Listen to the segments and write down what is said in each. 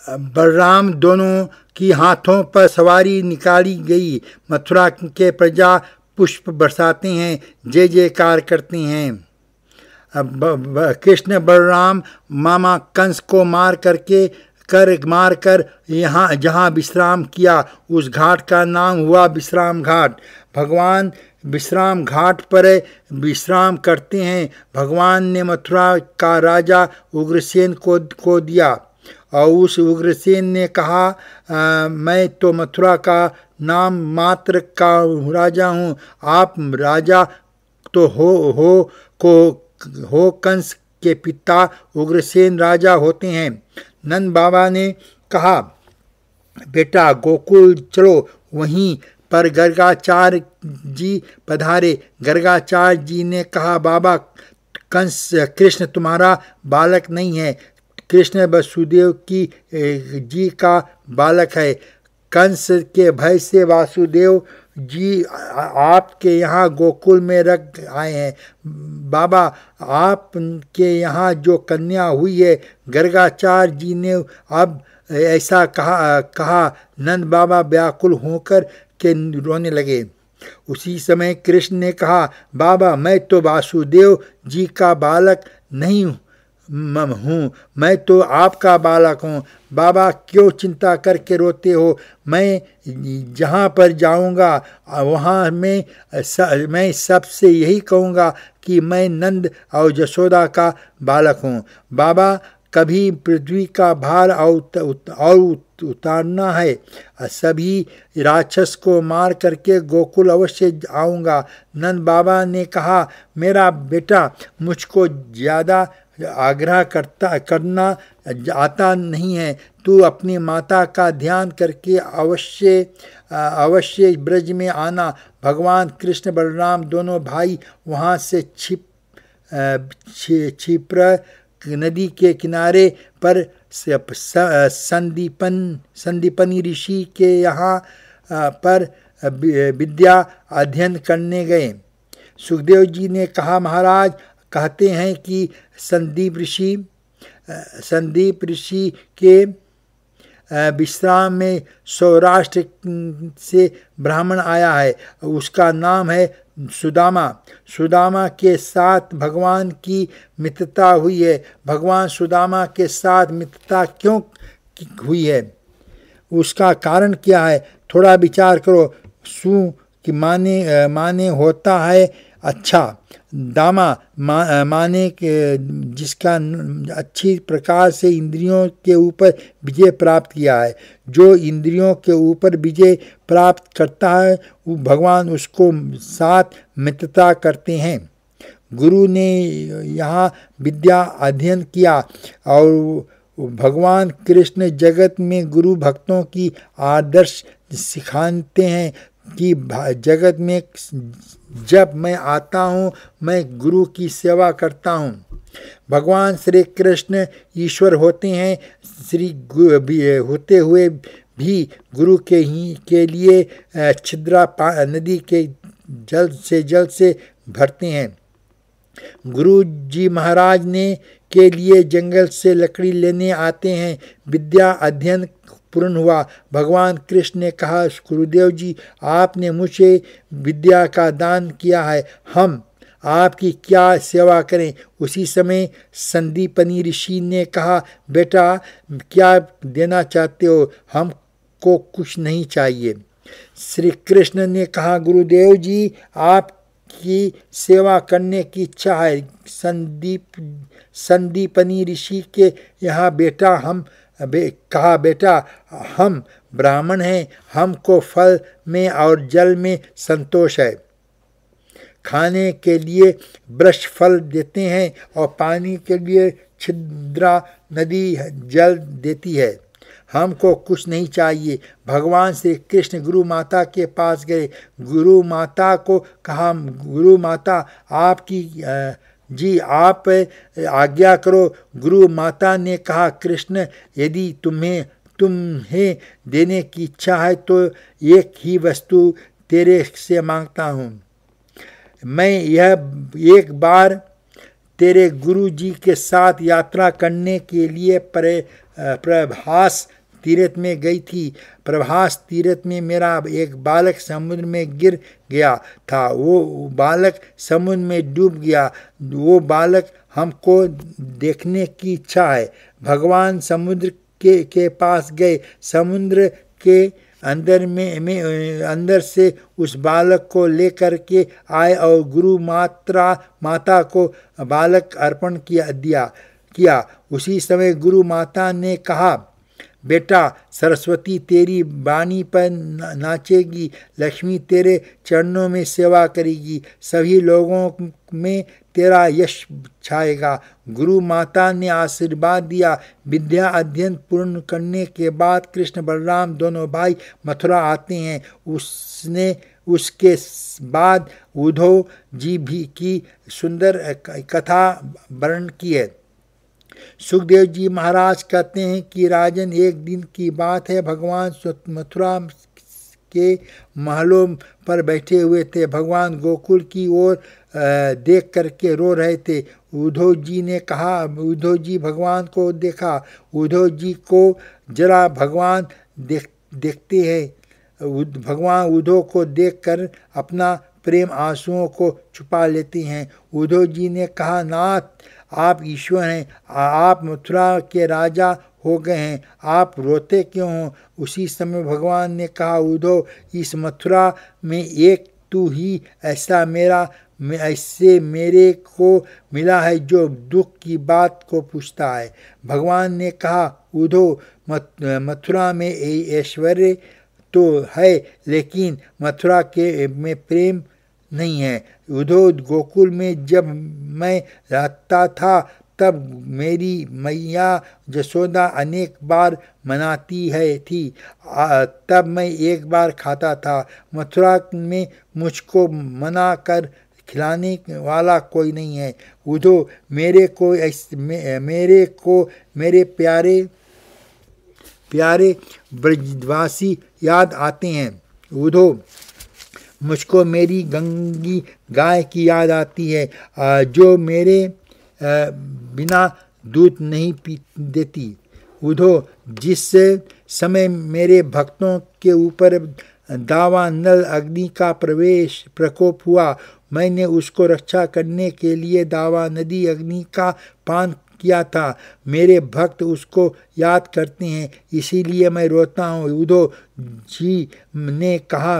बलराम दोनों की हाथों पर सवारी निकाली गई। मथुरा के प्रजा पुष्प बरसाते हैं, जय जयकार करते हैं। कृष्ण बलराम मामा कंस को मार कर यहाँ जहाँ विश्राम किया, उस घाट का नाम हुआ विश्राम घाट। भगवान विश्राम घाट पर विश्राम करते हैं। भगवान ने मथुरा का राजा उग्रसेन को दिया और उस उग्रसेन ने कहा, मैं तो मथुरा का नाम मात्र का राजा हूँ, आप राजा तो हो कंस के पिता उग्रसेन राजा होते हैं। नंद बाबा ने कहा, बेटा गोकुल चलो। वहीं पर गर्गाचार्य जी पधारे। गर्गाचार्य जी ने कहा, बाबा कृष्ण तुम्हारा बालक नहीं है, कृष्ण वसुदेव की जी का बालक है। कंस के भय से वासुदेव जी आपके यहाँ गोकुल में रख आए हैं। बाबा आपके यहाँ जो कन्या हुई है, गर्गाचार्य जी ने अब ऐसा कहा। नंद बाबा व्याकुल होकर के रोने लगे। उसी समय कृष्ण ने कहा, बाबा मैं तो वासुदेव जी का बालक नहीं हूँ, मैं तो आपका बालक हूँ। बाबा क्यों चिंता करके रोते हो? मैं जहाँ पर जाऊँगा वहाँ मैं सबसे यही कहूँगा कि मैं नंद और यशोदा का बालक हूँ। बाबा कभी पृथ्वी का भार और उतारना है, सभी राक्षस को मार करके गोकुल अवश्य आऊँगा। नंद बाबा ने कहा, मेरा बेटा मुझको ज़्यादा आग्रह करना आता नहीं है, तू अपनी माता का ध्यान करके अवश्य ब्रज में आना। भगवान कृष्ण बलराम दोनों भाई वहाँ से क्षिप्रा नदी के किनारे पर संदीपनी ऋषि के यहाँ पर विद्या अध्ययन करने गए। सुखदेव जी ने कहा, महाराज कहते हैं कि संदीप ऋषि के विश्राम में सौराष्ट्र से ब्राह्मण आया है, उसका नाम है सुदामा। सुदामा के साथ भगवान की मित्रता हुई है। भगवान सुदामा के साथ मित्रता क्यों हुई है, उसका कारण क्या है? थोड़ा विचार करो। सु कि माने होता है अच्छा, दामा माने जिसका अच्छी प्रकार से इंद्रियों के ऊपर विजय प्राप्त किया है। जो इंद्रियों के ऊपर विजय प्राप्त करता है वो भगवान उसको साथ मित्रता करते हैं। गुरु ने यहाँ विद्या अध्ययन किया और भगवान कृष्ण जगत में गुरु भक्तों की आदर्श सिखाते हैं कि जगत में जब मैं आता हूँ मैं गुरु की सेवा करता हूँ। भगवान श्री कृष्ण ईश्वर होते हैं, होते हुए भी गुरु के लिए छिद्रा नदी के जल से भरते हैं। गुरु जी महाराज ने के लिए जंगल से लकड़ी लेने आते हैं। विद्या अध्ययन पूर्ण हुआ। भगवान कृष्ण ने कहा, गुरुदेव जी आपने मुझे विद्या का दान किया है, हम आपकी क्या सेवा करें? उसी समय संदीपनी ऋषि ने कहा, बेटा क्या देना चाहते हो? हमको कुछ नहीं चाहिए। श्री कृष्ण ने कहा, गुरुदेव जी आपकी सेवा करने की इच्छा है। संदीपनी ऋषि के यहाँ कहा, बेटा हम ब्राह्मण हैं, हमको फल में और जल में संतोष है। खाने के लिए वृक्ष फल देते हैं और पानी के लिए छिद्रा नदी जल देती है, हमको कुछ नहीं चाहिए। भगवान श्री कृष्ण गुरु माता के पास गए। गुरु माता को कहा, गुरु माता आपकी जी आप आज्ञा करो। गुरु माता ने कहा, कृष्ण यदि तुम्हें देने की इच्छा है तो एक ही वस्तु तेरे से मांगता हूँ। मैं यह एक बार तेरे गुरु जी के साथ यात्रा करने के लिए प्रभास तीर्थ में गई थी। प्रभास तीर्थ में मेरा एक बालक समुद्र में गिर गया था। वो बालक समुद्र में डूब गया। वो बालक हमको देखने की इच्छा है। भगवान समुद्र के पास गए। समुद्र के अंदर से उस बालक को लेकर के आए और गुरु माता को बालक अर्पण किया। उसी समय गुरु माता ने कहा, बेटा, सरस्वती तेरी वाणी पर नाचेगी, लक्ष्मी तेरे चरणों में सेवा करेगी, सभी लोगों में तेरा यश छाएगा। गुरु माता ने आशीर्वाद दिया। विद्या अध्ययन पूर्ण करने के बाद कृष्ण बलराम दोनों भाई मथुरा आते हैं। उसके बाद उद्धव जी भी की सुंदर कथा वर्णन की है। सुखदेव जी महाराज कहते हैं कि राजन, एक दिन की बात है, भगवान मथुरा के महलों पर बैठे हुए थे। भगवान गोकुल की ओर देख करके रो रहे थे। उद्धव जी ने कहा, उद्धव जी भगवान को देखा। उद्धव जी को जरा भगवान देखते हैं। भगवान उद्धव को देखकर अपना प्रेम आंसुओं को छुपा लेते हैं। उद्धव जी ने कहा, नाथ, आप ईश्वर हैं, आप मथुरा के राजा हो गए हैं, आप रोते क्यों हो? उसी समय भगवान ने कहा, उद्धव, इस मथुरा में एक तू ही ऐसे मेरे को मिला है जो दुख की बात को पूछता है। भगवान ने कहा, उद्धव, मथुरा में ऐश्वर्य तो है, लेकिन मथुरा में प्रेम नहीं है। उद्धव, गोकुल में जब मैं रहता था तब मेरी मैया जसोदा अनेक बार मनाती थी। तब मैं एक बार खाता था। मथुरा में मुझको मना कर खिलाने वाला कोई नहीं है। उद्धव, मेरे को मेरे प्यारे ब्रजवासी याद आते हैं। उद्धव, मुझको मेरी गंगी गाय की याद आती है, जो मेरे बिना दूध नहीं पी देती। उद्धव, जिस समय मेरे भक्तों के ऊपर दावानल अग्नि का प्रकोप हुआ, मैंने उसको रक्षा करने के लिए दावा नदी अग्नि का पान किया था। मेरे भक्त उसको याद करते हैं, इसीलिए मैं रोता हूँ। उद्धव जी ने कहा,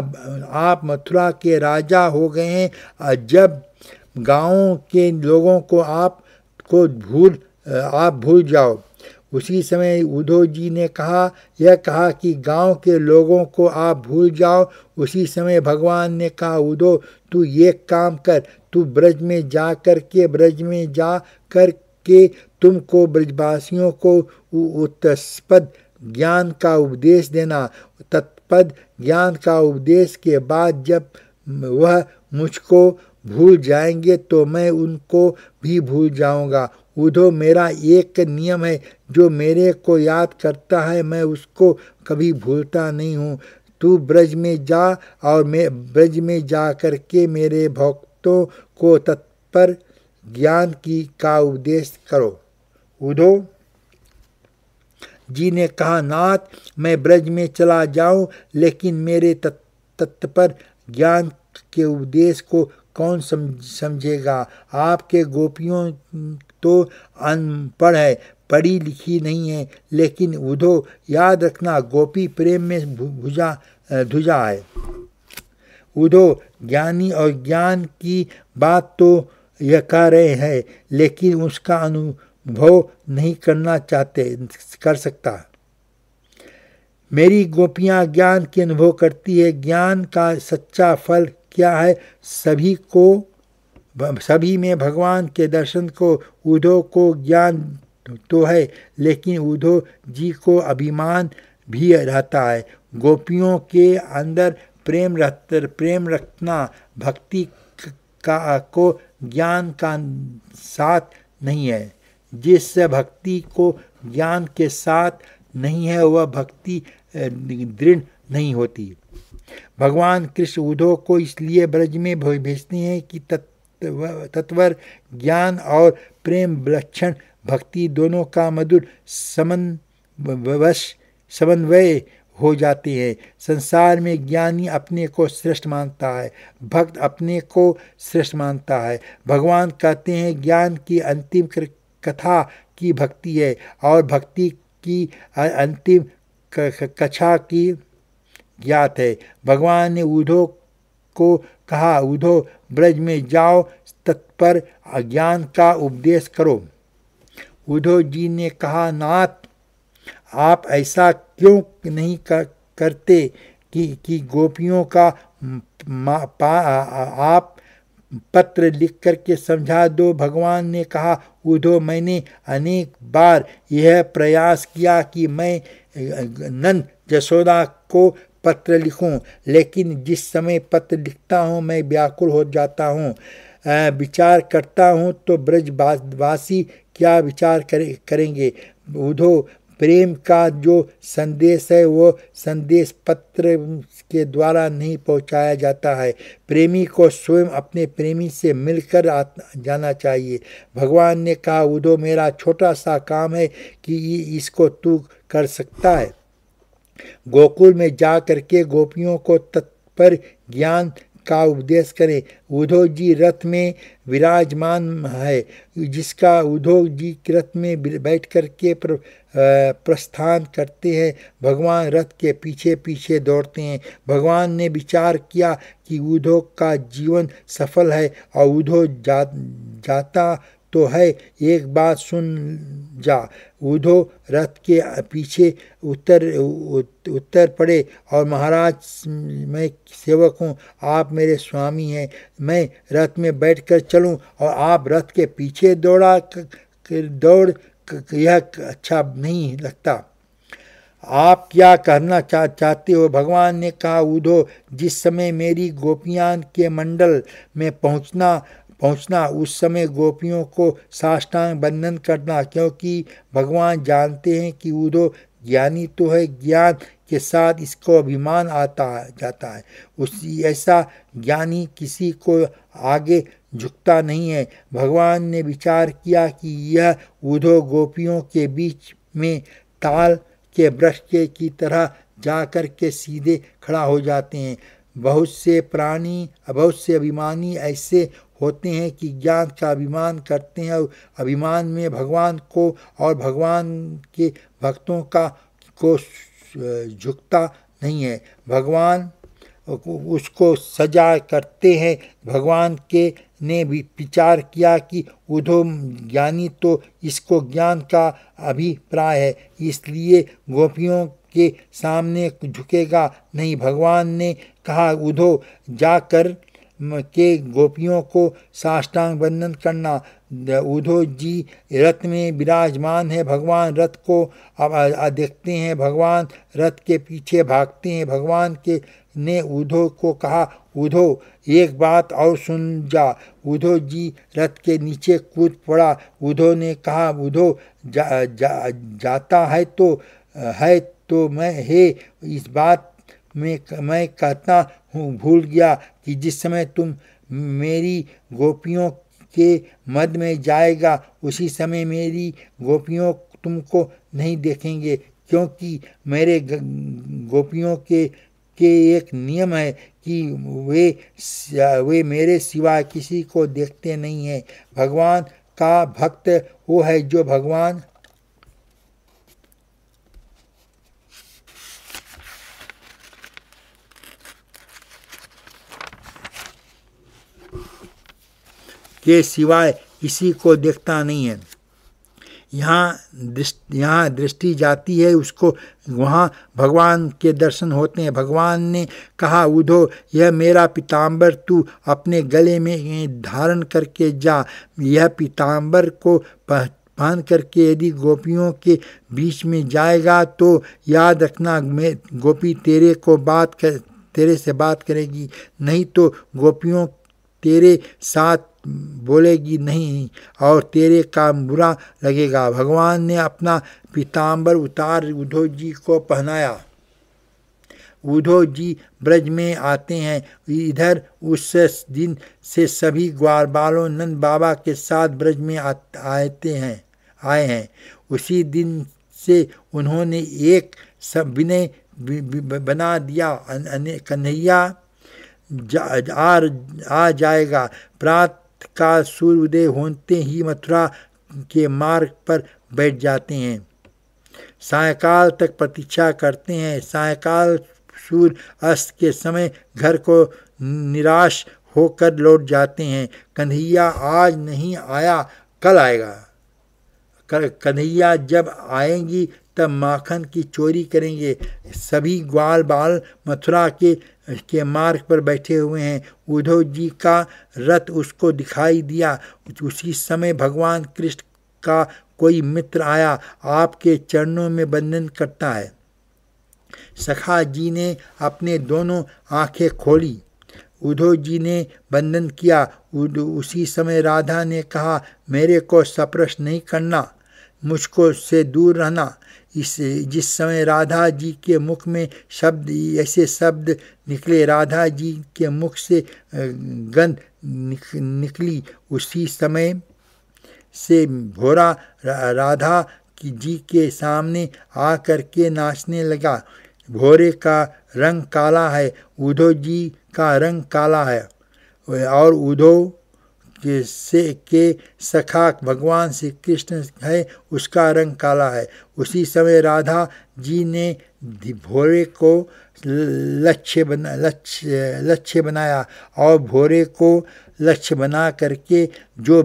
आप मथुरा के राजा हो गए हैं। जब गाँव के लोगों को आप भूल जाओ। उसी समय उद्धव जी ने कहा कि गांव के लोगों को आप भूल जाओ। उसी समय भगवान ने कहा, उद्धव, तू एक काम कर, तू ब्रज में जा कर के तुमको ब्रजवासियों को तत्पद ज्ञान का उपदेश देना। तत्पद ज्ञान का उपदेश के बाद जब वह मुझको भूल जाएंगे तो मैं उनको भी भूल जाऊंगा। उद्धव, मेरा एक नियम है, जो मेरे को याद करता है मैं उसको कभी भूलता नहीं हूँ। तू ब्रज में जा और मैं ब्रज में जा करके मेरे भक्तों को तत्पर ज्ञान का उपदेश करो। उद्धव जी ने कहा, नाथ, मैं ब्रज में चला जाऊं, लेकिन मेरे तत्पर ज्ञान के उपदेश को कौन समझेगा? आपके गोपियों तो अनपढ़ है, पढ़ी लिखी नहीं है। लेकिन उद्धव, याद रखना, गोपी प्रेम में धुजा है। उद्धव, ज्ञानी और ज्ञान की बात तो यह कह रहे हैं, लेकिन उसका अनुभव नहीं कर सकता। मेरी गोपियां ज्ञान के अनुभव करती है। ज्ञान का सच्चा फल क्या है? सभी में भगवान के दर्शन को। उद्धव को ज्ञान तो है, लेकिन उद्धव जी को अभिमान भी रहता है। गोपियों के अंदर प्रेम रखना भक्ति को ज्ञान का साथ नहीं है। जिस भक्ति को ज्ञान के साथ नहीं है, वह भक्ति दृढ़ नहीं होती। भगवान कृष्ण उद्धव को इसलिए ब्रज में भेजते हैं कि तत्वर ज्ञान और प्रेम विलक्षण भक्ति दोनों का मधुर समन्वय हो जाते हैं। संसार में ज्ञानी अपने को श्रेष्ठ मानता है, भक्त अपने को श्रेष्ठ मानता है। भगवान कहते हैं ज्ञान की अंतिम कथा की भक्ति है और भक्ति की अंतिम कक्षा की ज्ञात है। भगवान ने उद्धव को कहा, उद्धव ब्रज में जाओ, तत्पर ज्ञान का उपदेश करो। उद्धव जी ने कहा, नाथ आप ऐसा क्यों नहीं करते कि गोपियों का आप पत्र लिख करके समझा दो। भगवान ने कहा, उद्धव मैंने अनेक बार यह प्रयास किया कि मैं नंद यशोदा को पत्र लिखूं, लेकिन जिस समय पत्र लिखता हूं मैं व्याकुल हो जाता हूं। विचार करता हूं तो ब्रजवासी क्या विचार करेंगे। उद्धव प्रेम का जो संदेश है वो संदेश पत्र के द्वारा नहीं पहुंचाया जाता है। प्रेमी को स्वयं अपने प्रेमी से मिलकर जाना चाहिए। भगवान ने कहा, उद्धव मेरा छोटा सा काम है कि इसको तू कर सकता है। गोकुल में जा करके गोपियों को तत्पर ज्ञान का उपदेश करें। उद्धव जी रथ में विराजमान है, जिसका उद्धव जी रथ में बैठ करके प्रस्थान करते हैं। भगवान रथ के पीछे पीछे दौड़ते हैं। भगवान ने विचार किया कि उद्धव का जीवन सफल है और उद्धव जाता तो है, एक बात सुन जा। उद्धव रथ के पीछे उत्तर पड़े और महाराज मैं सेवक हूँ, आप मेरे स्वामी हैं, मैं रथ में बैठकर चलूँ और आप रथ के पीछे दौड़ यह अच्छा नहीं लगता। आप क्या कहना चाहते हो। भगवान ने कहा, उद्धव जिस समय मेरी गोपियां के मंडल में पहुंचना उस समय गोपियों को साष्टांग वंदन करना, क्योंकि भगवान जानते हैं कि उद्धव ज्ञानी तो है, ज्ञान के साथ इसको अभिमान आता जाता है। उसी ऐसा ज्ञानी किसी को आगे झुकता नहीं है। भगवान ने विचार किया कि यह उद्धव गोपियों के बीच में ताल के वृक्ष की तरह जाकर के सीधे खड़ा हो जाते हैं। बहुत से अभिमानी ऐसे होते हैं कि ज्ञान का अभिमान करते हैं और अभिमान में भगवान को और भगवान के भक्तों को झुकता नहीं है। भगवान उसको सजा करते हैं। भगवान के ने भी विचार किया कि उद्धव ज्ञानी तो इसको ज्ञान का अभिप्राय है, इसलिए गोपियों के सामने झुकेगा नहीं। भगवान ने कहा, उद्धव जाकर के गोपियों को साष्टांग वंदन करना। उद्धव जी रथ में विराजमान है। भगवान रथ को देखते हैं, भगवान रथ के पीछे भागते हैं। भगवान के ने उद्धव को कहा, उद्धव एक बात और सुन जा। उद्धव जी रथ के नीचे कूद पड़ा। उद्धव ने कहा, उद्धव जाता है तो मैं हे इस बात में मैं कहता हूँ, भूल गया कि जिस समय तुम मेरी गोपियों के मध्य में जाएगा उसी समय मेरी गोपियों तुमको नहीं देखेंगे, क्योंकि मेरे गोपियों के एक नियम है कि वे मेरे सिवा किसी को देखते नहीं हैं। भगवान का भक्त वो है जो भगवान के सिवाय किसी को देखता नहीं है। यहाँ दृष्टि जाती है उसको, वहाँ भगवान के दर्शन होते हैं। भगवान ने कहा, उद्धव यह मेरा पीताम्बर तू अपने गले में धारण करके जा। यह पीताम्बर को पहन करके यदि गोपियों के बीच में जाएगा तो याद रखना गोपी तेरे से बात करेगी, नहीं तो गोपियों तेरे साथ बोलेगी नहीं और तेरे काम बुरा लगेगा। भगवान ने अपना पीताम्बर उतार उद्धव जी को पहनाया। उद्धव जी ब्रज में आते हैं। इधर उस दिन से सभी ग्वाल बालों नंद बाबा के साथ ब्रज में आए हैं। उसी दिन से उन्होंने एक सब विनय बना दिया, कन्हैया आ जाएगा। प्रातः का सूर्योदय होते ही मथुरा के मार्ग पर बैठ जाते हैं। सायंकाल तक प्रतीक्षा करते हैं। सायंकाल सूर्य अस्त के समय घर को निराश होकर लौट जाते हैं। कन्हैया आज नहीं आया, कल आएगा। कन्हैया जब आएंगी तब माखन की चोरी करेंगे। सभी ग्वाल बाल मथुरा के मार्ग पर बैठे हुए हैं। उद्धव जी का रथ उसको दिखाई दिया। उसी समय भगवान कृष्ण का कोई मित्र आया, आपके चरणों में वंदन करता है। सखा जी ने अपने दोनों आंखें खोली। उद्धव जी ने वंदन किया। उसी समय राधा ने कहा, मेरे को स्पर्श नहीं करना, मुझको से दूर रहना। जिस समय राधा जी के मुख में ऐसे शब्द निकले, राधा जी के मुख से गंध निकली, उसी समय से भोरा राधा जी के सामने आकर के नाचने लगा। भोरे का रंग काला है, उद्धव जी का रंग काला है, और उद्धव के सखा भगवान श्री कृष्ण है, उसका रंग काला है। उसी समय राधा जी ने भोरे को लक्ष्य बनाया और भोरे को लक्ष्य बना करके जो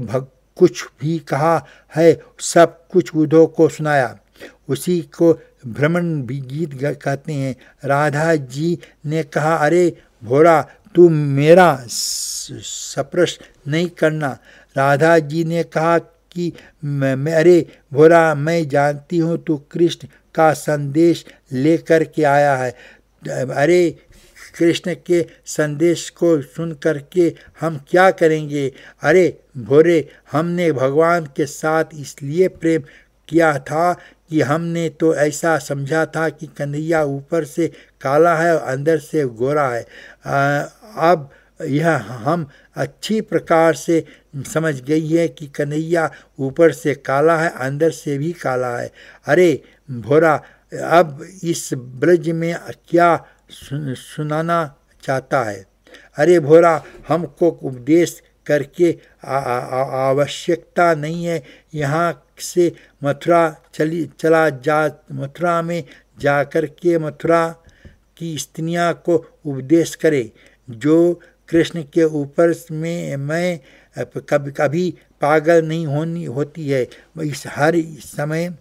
कुछ भी कहा है सब कुछ उद्धव को सुनाया। उसी को भ्रमण भी गीत कहते हैं। राधा जी ने कहा, अरे भोरा, तू मेरा स्पर्श नहीं करना। राधा जी ने कहा कि अरे भोरा, मैं जानती हूँ तू कृष्ण का संदेश लेकर के आया है। अरे कृष्ण के संदेश को सुन करके हम क्या करेंगे? अरे भोरे, हमने भगवान के साथ इसलिए प्रेम किया था कि हमने तो ऐसा समझा था कि कन्हैया ऊपर से काला है और अंदर से गोरा है। अब यह हम अच्छी प्रकार से समझ गई है कि कन्हैया ऊपर से काला है, अंदर से भी काला है। अरे भोरा, अब इस ब्रज में क्या सुनाना चाहता है? अरे भोरा, हमको उपदेश करके आवश्यकता नहीं है। यहाँ से मथुरा चला जा, मथुरा में जाकर के मथुरा की स्त्रियाँ को उपदेश करे। जो कृष्ण के ऊपर में मैं कभी पागल नहीं होती है, इस हर समय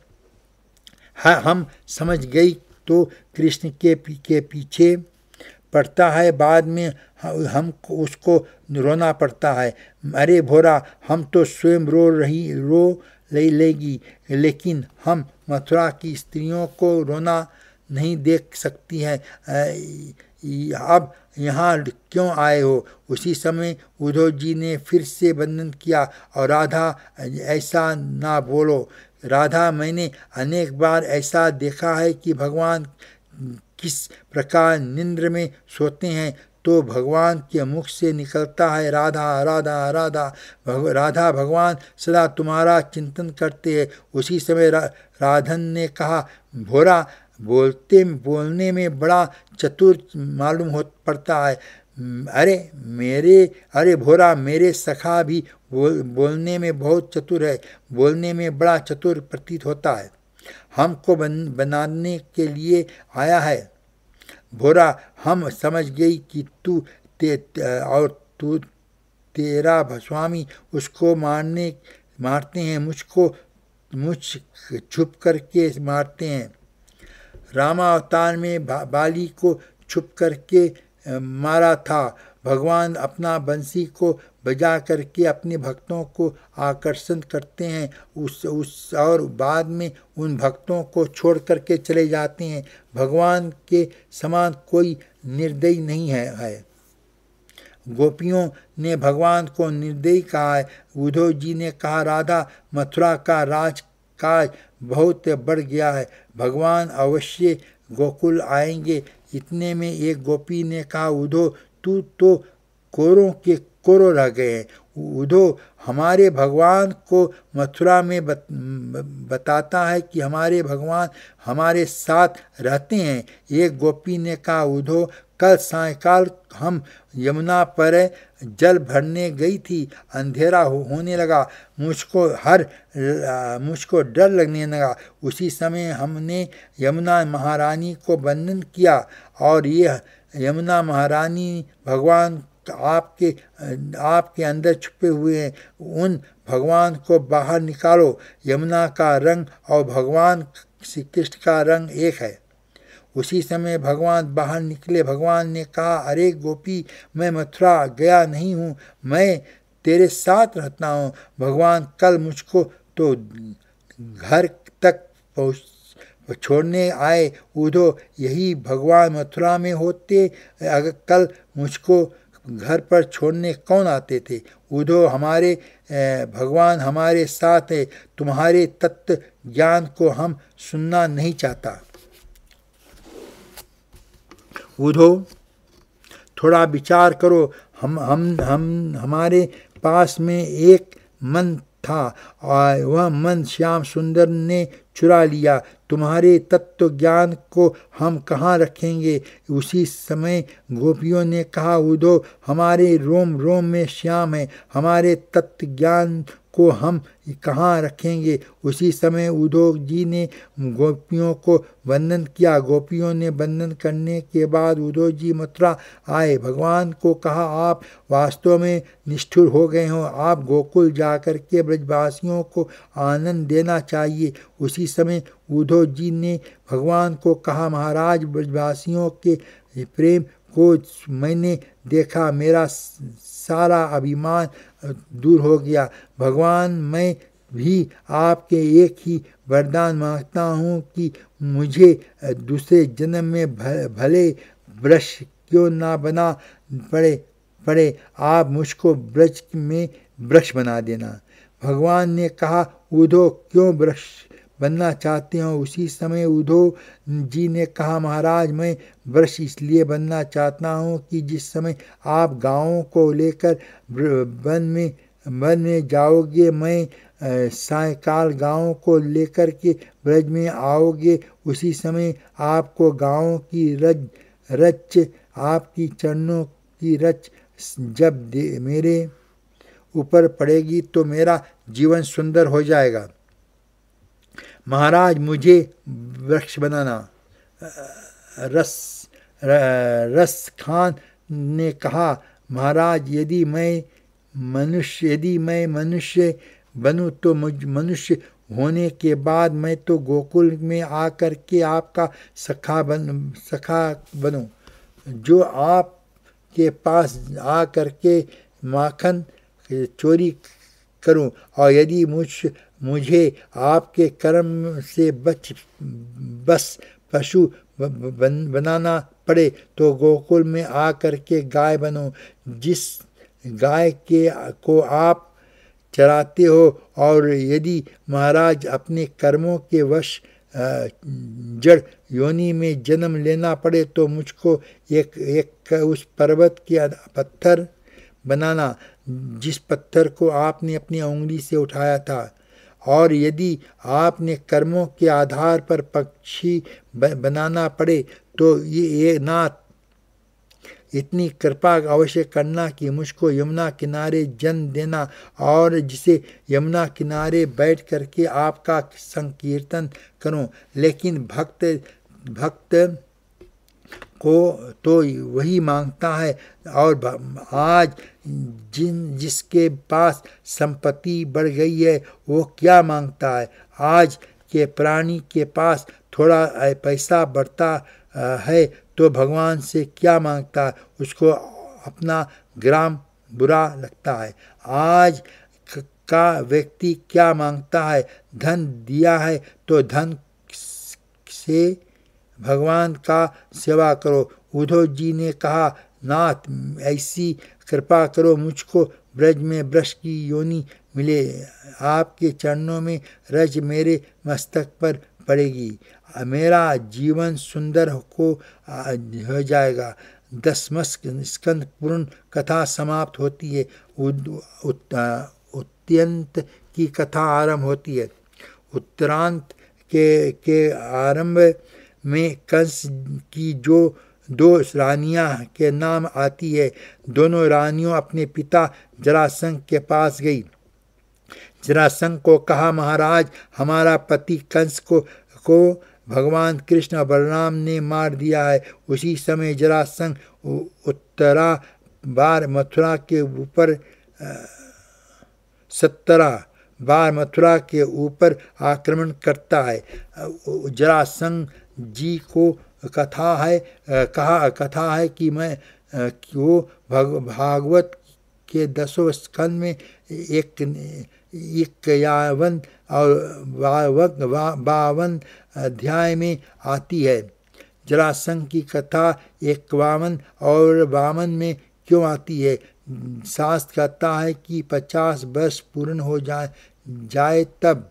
हम समझ गई तो कृष्ण के पीछे पड़ता है, बाद में हमको उसको रोना पड़ता है। अरे भोरा, हम तो स्वयं रो लेगी, लेकिन हम मथुरा की स्त्रियों को रोना नहीं देख सकती हैं। अब यहाँ क्यों आए हो? उसी समय उद्धव जी ने फिर से वंदन किया और राधा, ऐसा ना बोलो राधा, मैंने अनेक बार ऐसा देखा है कि भगवान किस प्रकार निद्र में सोते हैं तो भगवान के मुख से निकलता है, राधा राधा राधा। राधा भगवान सदा तुम्हारा चिंतन करते हैं। उसी समय राधन ने कहा, भोरा, बोलने में बड़ा चतुर मालूम पड़ता है। अरे भोरा, मेरे सखा भी बोलने में बहुत चतुर है, बोलने में बड़ा चतुर प्रतीत होता है, हमको बनाने के लिए आया है। भोरा, हम समझ गई कि तू तेरा स्वामी उसको मारते हैं, मुझ छुप करके मारते हैं। रामावतार में बाली को छुप करके मारा था। भगवान अपना बंसी को बजा करके अपने भक्तों को आकर्षण करते हैं, और बाद में उन भक्तों को छोड़ करके चले जाते हैं। भगवान के समान कोई निर्दयी नहीं है। गोपियों ने भगवान को निर्दयी कहा है। उद्धव जी ने कहा, राधा, मथुरा का राजकाज बहुत बढ़ गया है, भगवान अवश्य गोकुल आएंगे, इतने में एक गोपी ने कहा, उद्धव तू तो कोरों के कोरो रह गए हैं। उद्धव हमारे भगवान को मथुरा में बताता है कि हमारे भगवान हमारे साथ रहते हैं। एक गोपी ने कहा, उद्धव कल सायंकाल हम यमुना पर जल भरने गई थी, अंधेरा होने लगा, मुझको डर लगने लगा। उसी समय हमने यमुना महारानी को वंदन किया और यह यमुना महारानी भगवान आपके अंदर छुपे हुए हैं, उन भगवान को बाहर निकालो। यमुना का रंग और भगवान श्री कृष्ण का रंग एक है। उसी समय भगवान बाहर निकले। भगवान ने कहा, अरे गोपी, मैं मथुरा गया नहीं हूँ, मैं तेरे साथ रहता हूँ। भगवान कल मुझको तो घर तक छोड़ने आए। उद्धव यही भगवान मथुरा में होते, अगर कल मुझको घर पर छोड़ने कौन आते थे। उद्धव हमारे भगवान हमारे साथ है, तुम्हारे तत्व ज्ञान को हम सुनना नहीं चाहता। उद्धव थोड़ा विचार करो, हमारे पास में एक मन था और वह मन श्याम सुंदर ने चुरा लिया। तुम्हारे तत्व ज्ञान को हम कहाँ रखेंगे। उसी समय गोपियों ने कहा, उद्धव हमारे रोम रोम में श्याम है, हमारे तत्व ज्ञान को हम कहाँ रखेंगे। उसी समय उद्धव जी ने गोपियों को वंदन किया। गोपियों ने वंदन करने के बाद उद्धव जी मथुरा आए। भगवान को कहा, आप वास्तव में निष्ठुर हो गए हो, आप गोकुल जाकर के ब्रजवासियों को आनंद देना चाहिए। उसी समय उद्धव जी ने भगवान को कहा, महाराज, ब्रजवासियों के प्रेम को मैंने देखा, मेरा सारा अभिमान दूर हो गया। भगवान, मैं भी आपके एक ही वरदान मांगता हूँ कि मुझे दूसरे जन्म में भले वृक्ष क्यों ना बना पड़े, आप मुझको ब्रज में वृक्ष बना देना। भगवान ने कहा, उद्धव क्यों वृक्ष बनना चाहते हो। उसी समय उद्धव जी ने कहा, महाराज, मैं वृक्ष इसलिए बनना चाहता हूँ कि जिस समय आप गाँवों को लेकर वन में जाओगे, मैं सायंकाल गाँव को लेकर के ब्रज में आओगे। उसी समय आपको गाँव की रच आपकी चरणों की रच जब मेरे ऊपर पड़ेगी तो मेरा जीवन सुंदर हो जाएगा। महाराज, मुझे वृक्ष बनाना। रस खान ने कहा, महाराज, यदि मैं मनुष्य बनूं तो मनुष्य होने के बाद मैं तो गोकुल में आकर के आपका सखा बनूं, जो आपके पास आकर के माखन चोरी करूं, और यदि मुझे आपके कर्म से बस पशु बनाना पड़े तो गोकुल में आकर के गाय बनो। जिस गाय को आप चराते हो, और यदि महाराज अपने कर्मों के वश जड़ योनि में जन्म लेना पड़े तो मुझको एक उस पर्वत के पत्थर बनाना जिस पत्थर को आपने अपनी उंगली से उठाया था। और यदि आपने कर्मों के आधार पर पक्षी बनाना पड़े तो ये नाथ, इतनी कृपा अवश्य करना कि मुझको यमुना किनारे जन्म देना, और जिसे यमुना किनारे बैठ करके आपका संकीर्तन करूं। लेकिन भक्त को तो वही मांगता है, और आज जिसके पास संपत्ति बढ़ गई है वो क्या मांगता है। आज के प्राणी के पास थोड़ा पैसा बढ़ता है तो भगवान से क्या मांगता है, उसको अपना ग्राम बुरा लगता है। आज का व्यक्ति क्या मांगता है, धन दिया है तो धन से भगवान का सेवा करो। उद्धव जी ने कहा, नाथ, ऐसी कृपा करो मुझको ब्रज में वृक्ष की योनि मिले, आपके चरणों में रज मेरे मस्तक पर पड़ेगी, मेरा जीवन सुंदर हो जाएगा। 10वां स्कंद पूर्ण कथा समाप्त होती है, उत्तरांत की कथा आरंभ होती है। उत्तरांत के आरंभ में कंस की जो 2 रानियां के नाम आती है, दोनों रानियों अपने पिता जरासंध के पास गई। जरासंध को कहा, महाराज, हमारा पति कंस को भगवान कृष्ण और बलराम ने मार दिया है। उसी समय जरासंध उत्तरा बार मथुरा के ऊपर 17 बार मथुरा के ऊपर आक्रमण करता है। जरासंध जी को कथा है कि वो भागवत के 10वें स्कंद में 51 और 52 अध्याय में आती है। जरासंध की कथा 51 और 52 में क्यों आती है? शास्त्र कहता है कि 50 वर्ष पूर्ण हो जाए तब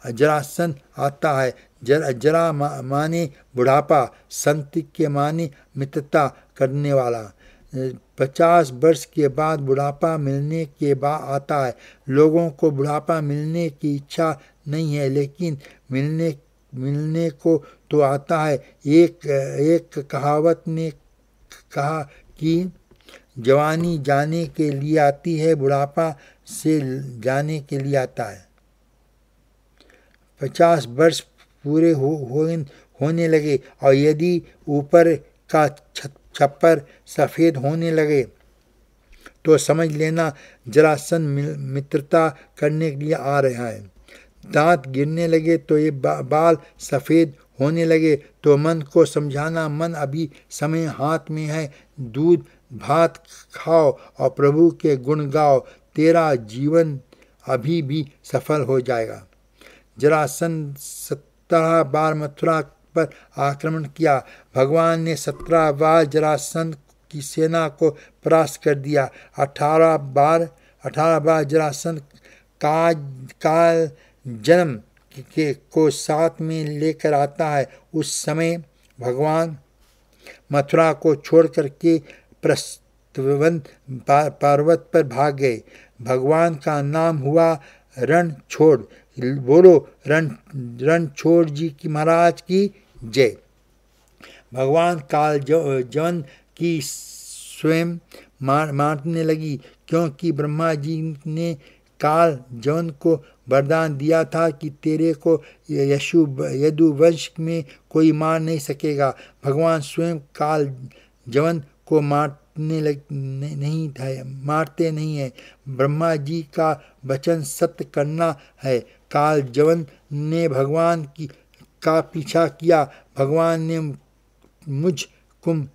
जरासंध आता है। जरा माने बुढ़ापा, संत के माने मित्रता करने वाला। 50 वर्ष के बाद बुढ़ापा मिलने के बाद आता है। लोगों को बुढ़ापा मिलने की इच्छा नहीं है, लेकिन मिलने को तो आता है। एक कहावत ने कहा कि जवानी जाने के लिए आती है, बुढ़ापा से जाने के लिए आता है। 50 वर्ष पूरे होने लगे और यदि ऊपर का छप्पर सफ़ेद होने लगे तो समझ लेना जरासंध मित्रता करने के लिए आ रहा है। दांत गिरने लगे तो ये बाल सफ़ेद होने लगे तो मन को समझाना, मन अभी समय हाथ में है। दूध भात खाओ और प्रभु के गुण गाओ, तेरा जीवन अभी भी सफल हो जाएगा। जरासंध 17 बार मथुरा पर आक्रमण किया। भगवान ने 17 बार जरासंध की सेना को परास्त कर दिया। 18 बार जरासंध काल जन्म को साथ में लेकर आता है। उस समय भगवान मथुरा को छोड़कर के प्रस्थवन पर्वत पर भाग गए। भगवान का नाम हुआ रणछोड़। बोलो रणछोड़ जी की महाराज की जय। भगवान काल जवन की स्वयं मारने लगी, क्योंकि ब्रह्मा जी ने काल जवन को वरदान दिया था कि तेरे को यदुवंश में कोई मार नहीं सकेगा। भगवान स्वयं काल जवन को मारते नहीं है। ब्रह्मा जी का वचन सत्य करना है। काल जवन ने भगवान का पीछा किया। भगवान ने मुच्छकुम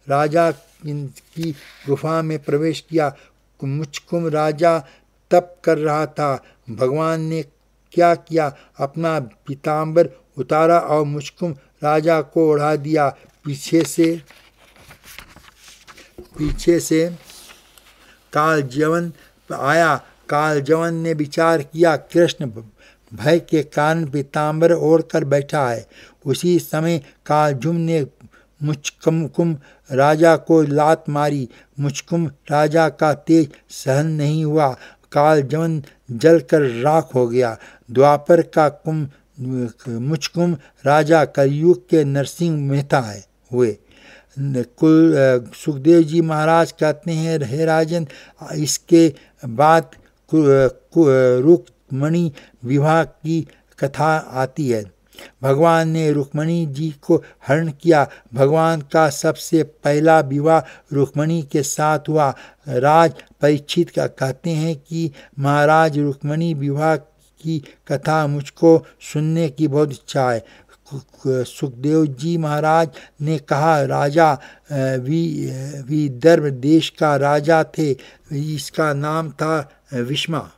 राजा की गुफा में प्रवेश किया। मुच्छकुम राजा तप कर रहा था। भगवान ने क्या किया? अपना पीताम्बर उतारा और मुच्छकुम राजा को उड़ा दिया। पीछे से काल जवन आया। काल जवन ने विचार किया, कृष्ण भय के कारण पीताम्बर ओढ़ कर बैठा है। उसी समय कालजुम ने मुच्छकुम राजा को लात मारी। मुच्छकुम राजा का तेज सहन नहीं हुआ। काल जवन जलकर राख हो गया। द्वापर का मुच्छकुम राजा कलयुग के नरसिंह मेहता हुए। सुखदेव जी महाराज कहते हैं, हे राजन, इसके बाद रुक्मणी विवाह की कथा आती है। भगवान ने रुक्मणी जी को हरण किया। भगवान का सबसे पहला विवाह रुक्मणी के साथ हुआ। राज परीक्षित का कहते हैं कि महाराज, रुक्मणी विवाह की कथा मुझको सुनने की बहुत इच्छा है। सुखदेव जी महाराज ने कहा, राजा विदर्भ देश का राजा थे। इसका नाम था विष्मा।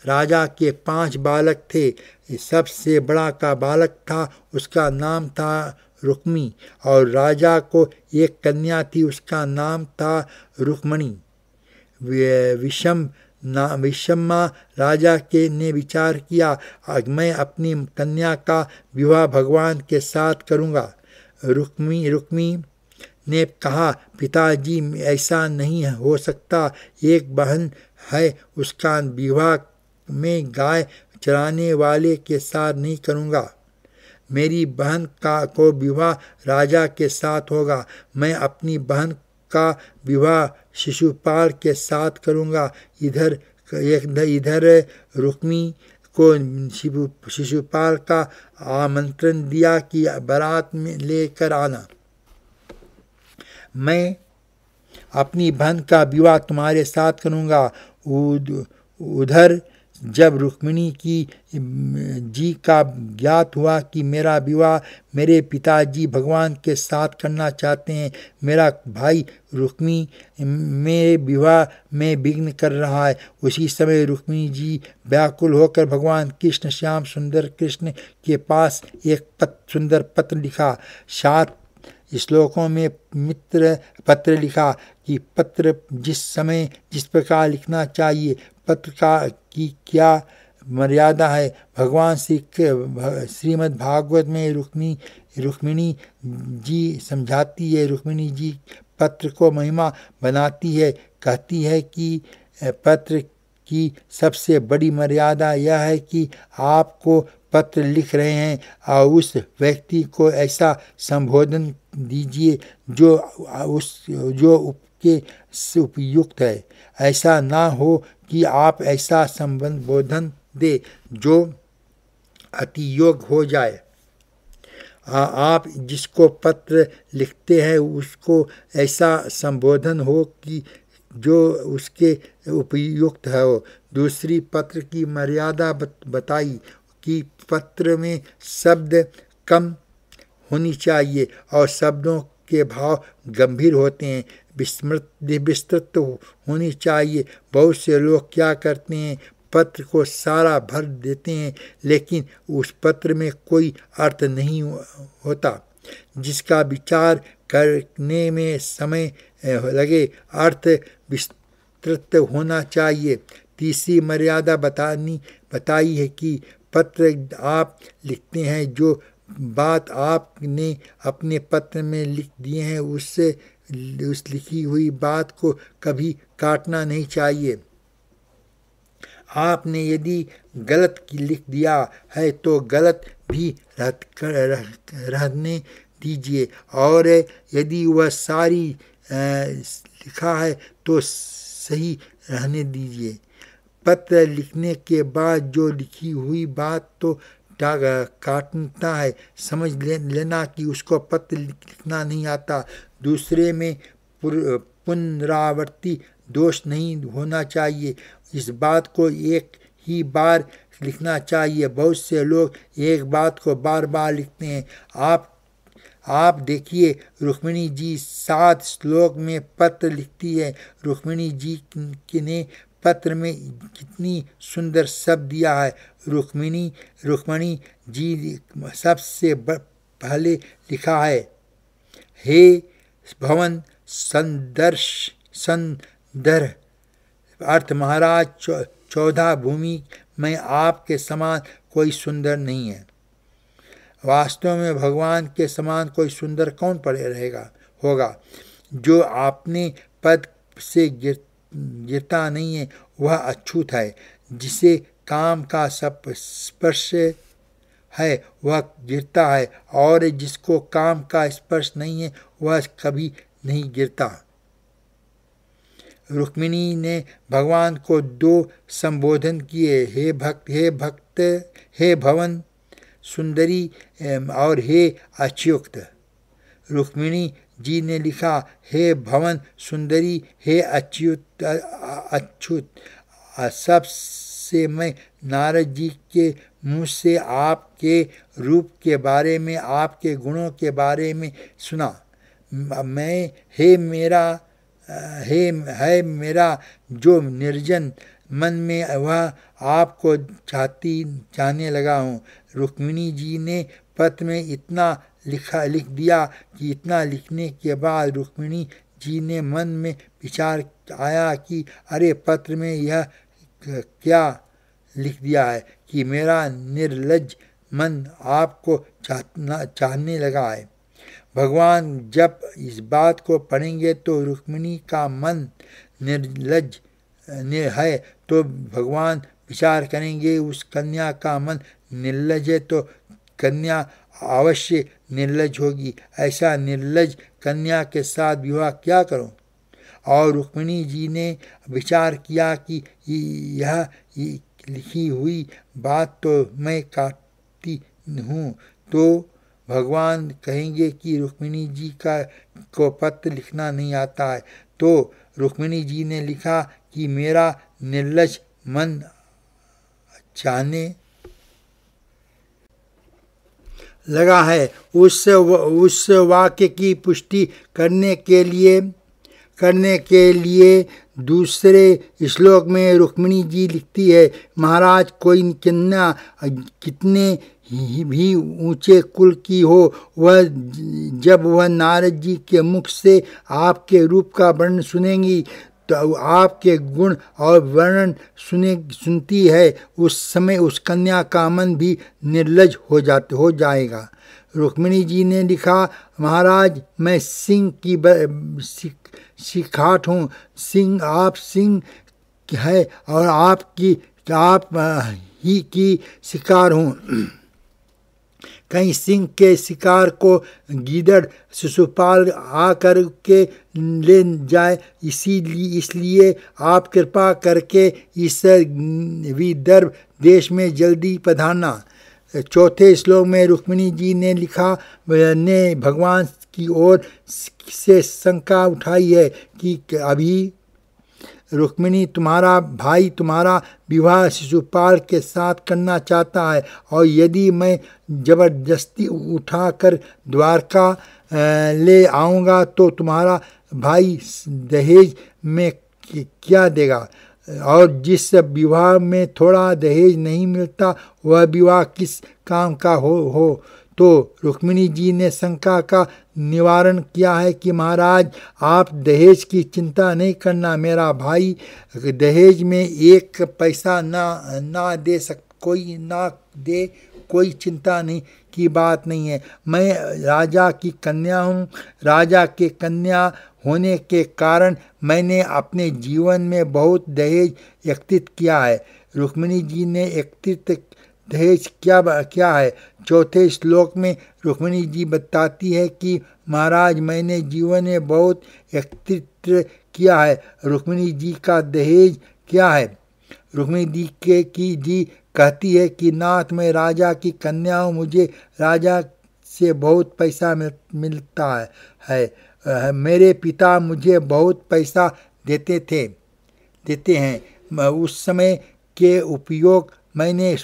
राजा के 5 बालक थे। सबसे बड़ा का बालक था, उसका नाम था रुक्मी, और राजा को एक कन्या थी, उसका नाम था रुक्मणी। विषम विषम्मा राजा के ने विचार किया, मैं अपनी कन्या का विवाह भगवान के साथ करूँगा। रुक्मी ने कहा, पिताजी ऐसा नहीं हो सकता, एक बहन है, उसका विवाह मैं गाय चराने वाले के साथ नहीं करूँगा। मेरी बहन को विवाह राजा के साथ होगा, मैं अपनी बहन का विवाह शिशुपाल के साथ करूँगा। इधर रुक्मी को शिशुपाल का आमंत्रण दिया कि बारात में लेकर आना, मैं अपनी बहन का विवाह तुम्हारे साथ करूँगा। उधर जब रुक्मिणी की जी का ज्ञात हुआ कि मेरा विवाह मेरे पिताजी भगवान के साथ करना चाहते हैं, मेरा भाई रुक्मी मेरे विवाह में विघ्न कर रहा है, उसी समय रुक्मिणी जी व्याकुल होकर भगवान कृष्ण श्याम सुंदर कृष्ण के पास एक सुंदर पत्र लिखा। 7 श्लोकों में मित्र पत्र लिखा कि पत्र जिस प्रकार लिखना चाहिए, पत्र की क्या मर्यादा है। भगवान श्रीमद् भागवत में रुक्मिणी जी समझाती है, रुक्मिणी जी पत्र को महिमा बनाती है, कहती है कि पत्र की सबसे बड़ी मर्यादा यह है कि आपको पत्र लिख रहे हैं और उस व्यक्ति को ऐसा संबोधन दीजिए जो उपके उपयुक्त है। ऐसा ना हो कि आप ऐसा संबोधन दे जो अति योग्य हो जाए। आप जिसको पत्र लिखते हैं उसको ऐसा संबोधन हो कि जो उसके उपयुक्त हो। दूसरी पत्र की मर्यादा बताई कि पत्र में शब्द कम होनी चाहिए और शब्दों के भाव गंभीर होते हैं, विस्तृत होनी चाहिए। बहुत से लोग क्या करते हैं, पत्र को सारा भर देते हैं लेकिन उस पत्र में कोई अर्थ नहीं होता जिसका विचार करने में समय लगे। अर्थ विस्तृत होना चाहिए। तीसरी मर्यादा बताई है कि पत्र आप लिखते हैं, जो बात आपने अपने पत्र में लिख दिए हैं उस लिखी हुई बात को कभी काटना नहीं चाहिए। आपने यदि गलत लिख दिया है तो गलत भी रहने दीजिए और यदि वह सारी लिखा है तो सही रहने दीजिए। पत्र लिखने के बाद जो लिखी हुई बात तो काटना है, समझ लेना कि उसको पत्र लिखना नहीं आता। दूसरे में पुनरावृत्ति दोष नहीं होना चाहिए। इस बात को एक ही बार लिखना चाहिए। बहुत से लोग एक बात को बार बार लिखते हैं। आप देखिए, रुक्मिणी जी 7 श्लोक में पत्र लिखती है। रुक्मिणी जी ने पत्र में कितनी सुंदर शब्द दिया है। रुक्मिणी जी सबसे पहले लिखा है, हे भवन संदर अर्थ महाराज 14 भूमि में आपके समान कोई सुंदर नहीं है। वास्तव में भगवान के समान कोई सुंदर कौन पड़े होगा। जो अपने पद से गिरता नहीं है वह अछूत है। जिसे काम का स्पर्श है वह गिरता है और जिसको काम का स्पर्श नहीं है वह कभी नहीं गिरता। रुक्मिणी ने भगवान को 2 संबोधन किए, हे भक्त, हे भवन सुंदरी और हे अच्युत। रुक्मिणी जी ने लिखा, हे भवन सुंदरी, हे अच्युत। सबसे मैं नारद जी के मुँह से आपके रूप के बारे में, आपके गुणों के बारे में सुना। मैं है मेरा जो निर्जन मन में वह आपको चाहने लगा हूँ। रुक्मिणी जी ने पत्र में इतना लिख दिया कि इतना लिखने के बाद रुक्मिणी जी ने मन में विचार आया कि अरे पत्र में यह क्या लिख दिया है कि मेरा निर्लज्ज मन आपको चाहने लगा है। भगवान जब इस बात को पढ़ेंगे तो रुक्मिणी का मन निर्लज्ज है तो भगवान विचार करेंगे उस कन्या का मन निर्लज्ज है तो कन्या अवश्य निर्लज्ज होगी। ऐसा निर्लज्ज कन्या के साथ विवाह क्या करूं? और रुक्मिणी जी ने विचार किया कि यह लिखी हुई बात तो मैं काटती हूँ तो भगवान कहेंगे कि रुक्मिणी जी को पत्र लिखना नहीं आता है। तो रुक्मिणी जी ने लिखा कि मेरा निर्लज्ज मन चाहने लगा है। उस वाक्य की पुष्टि करने के लिए दूसरे श्लोक में रुक्मिणी जी लिखती है, महाराज कोई कन्या कितने भी ऊंचे कुल की हो, वह जब वह नारद जी के मुख से आपके रूप का वर्णन सुनेंगी तो आपके गुण और वर्णन सुनती है, उस समय उस कन्या का मन भी निर्लज्ज हो जाएगा। रुक्मिणी जी ने लिखा, महाराज मैं सिंह की सिखाट हूँ, आप सिंह है और आप ही की शिकार हूँ। कहीं सिंह के शिकार को गीदड़ शिशुपाल आकर के ले जाए, इसलिए आप कृपा करके इस विदर्भ देश में जल्दी पधारना। चौथे श्लोक में रुक्मिणी जी ने लिखा, ने भगवान की ओर से शंका उठाई है कि अभी रुक्मिणी तुम्हारा भाई तुम्हारा विवाह शिशुपाल के साथ करना चाहता है और यदि मैं जबरदस्ती उठाकर द्वारका ले आऊँगा तो तुम्हारा भाई दहेज में क्या देगा, और जिस विवाह में थोड़ा दहेज नहीं मिलता वह विवाह किस काम का हो। तो रुक्मिणी जी ने शंका का निवारण किया है कि महाराज आप दहेज की चिंता नहीं करना, मेरा भाई दहेज में एक पैसा ना दे कोई चिंता नहीं की बात नहीं है। मैं राजा की कन्या हूँ, राजा के कन्या होने के कारण मैंने अपने जीवन में बहुत दहेज एकत्रित किया है। रुक्मिणी जी ने एकत्रित दहेज क्या है? चौथे श्लोक में रुक्मिणी जी बताती है कि महाराज मैंने जीवन में बहुत एकत्रित किया है। रुक्मिणी जी का दहेज क्या है? रुक्मिणी जी कहती है कि नाथ मैं राजा की कन्या हूँ, मुझे राजा से बहुत पैसा मिलता है। मेरे पिता मुझे बहुत पैसा देते हैं। उस समय के उपयोग मैंने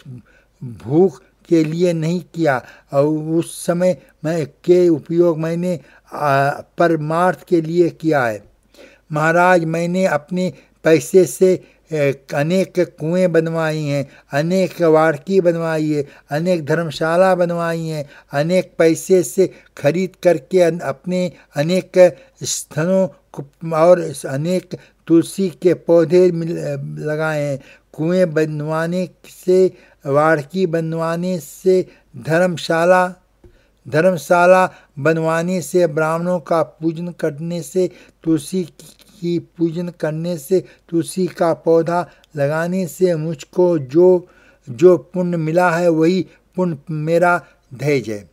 भूख के लिए नहीं किया और उस समय के उपयोग मैंने परमार्थ के लिए किया है। महाराज मैंने अपने पैसे से अनेक कुएं बनवाई हैं, अनेक वाड़की बनवाई है, अनेक धर्मशाला बनवाई हैं, अनेक पैसे से खरीद करके अपने अनेक स्थलों और अनेक तुलसी के पौधे लगाए हैं। कुएं बनवाने से, वाड़की बनवाने से, धर्मशाला बनवाने से, ब्राह्मणों का पूजन करने से, तुलसी की पूजन करने से, तुलसी का पौधा लगाने से मुझको जो पुण्य मिला है वही पुण्य मेरा दहेज है।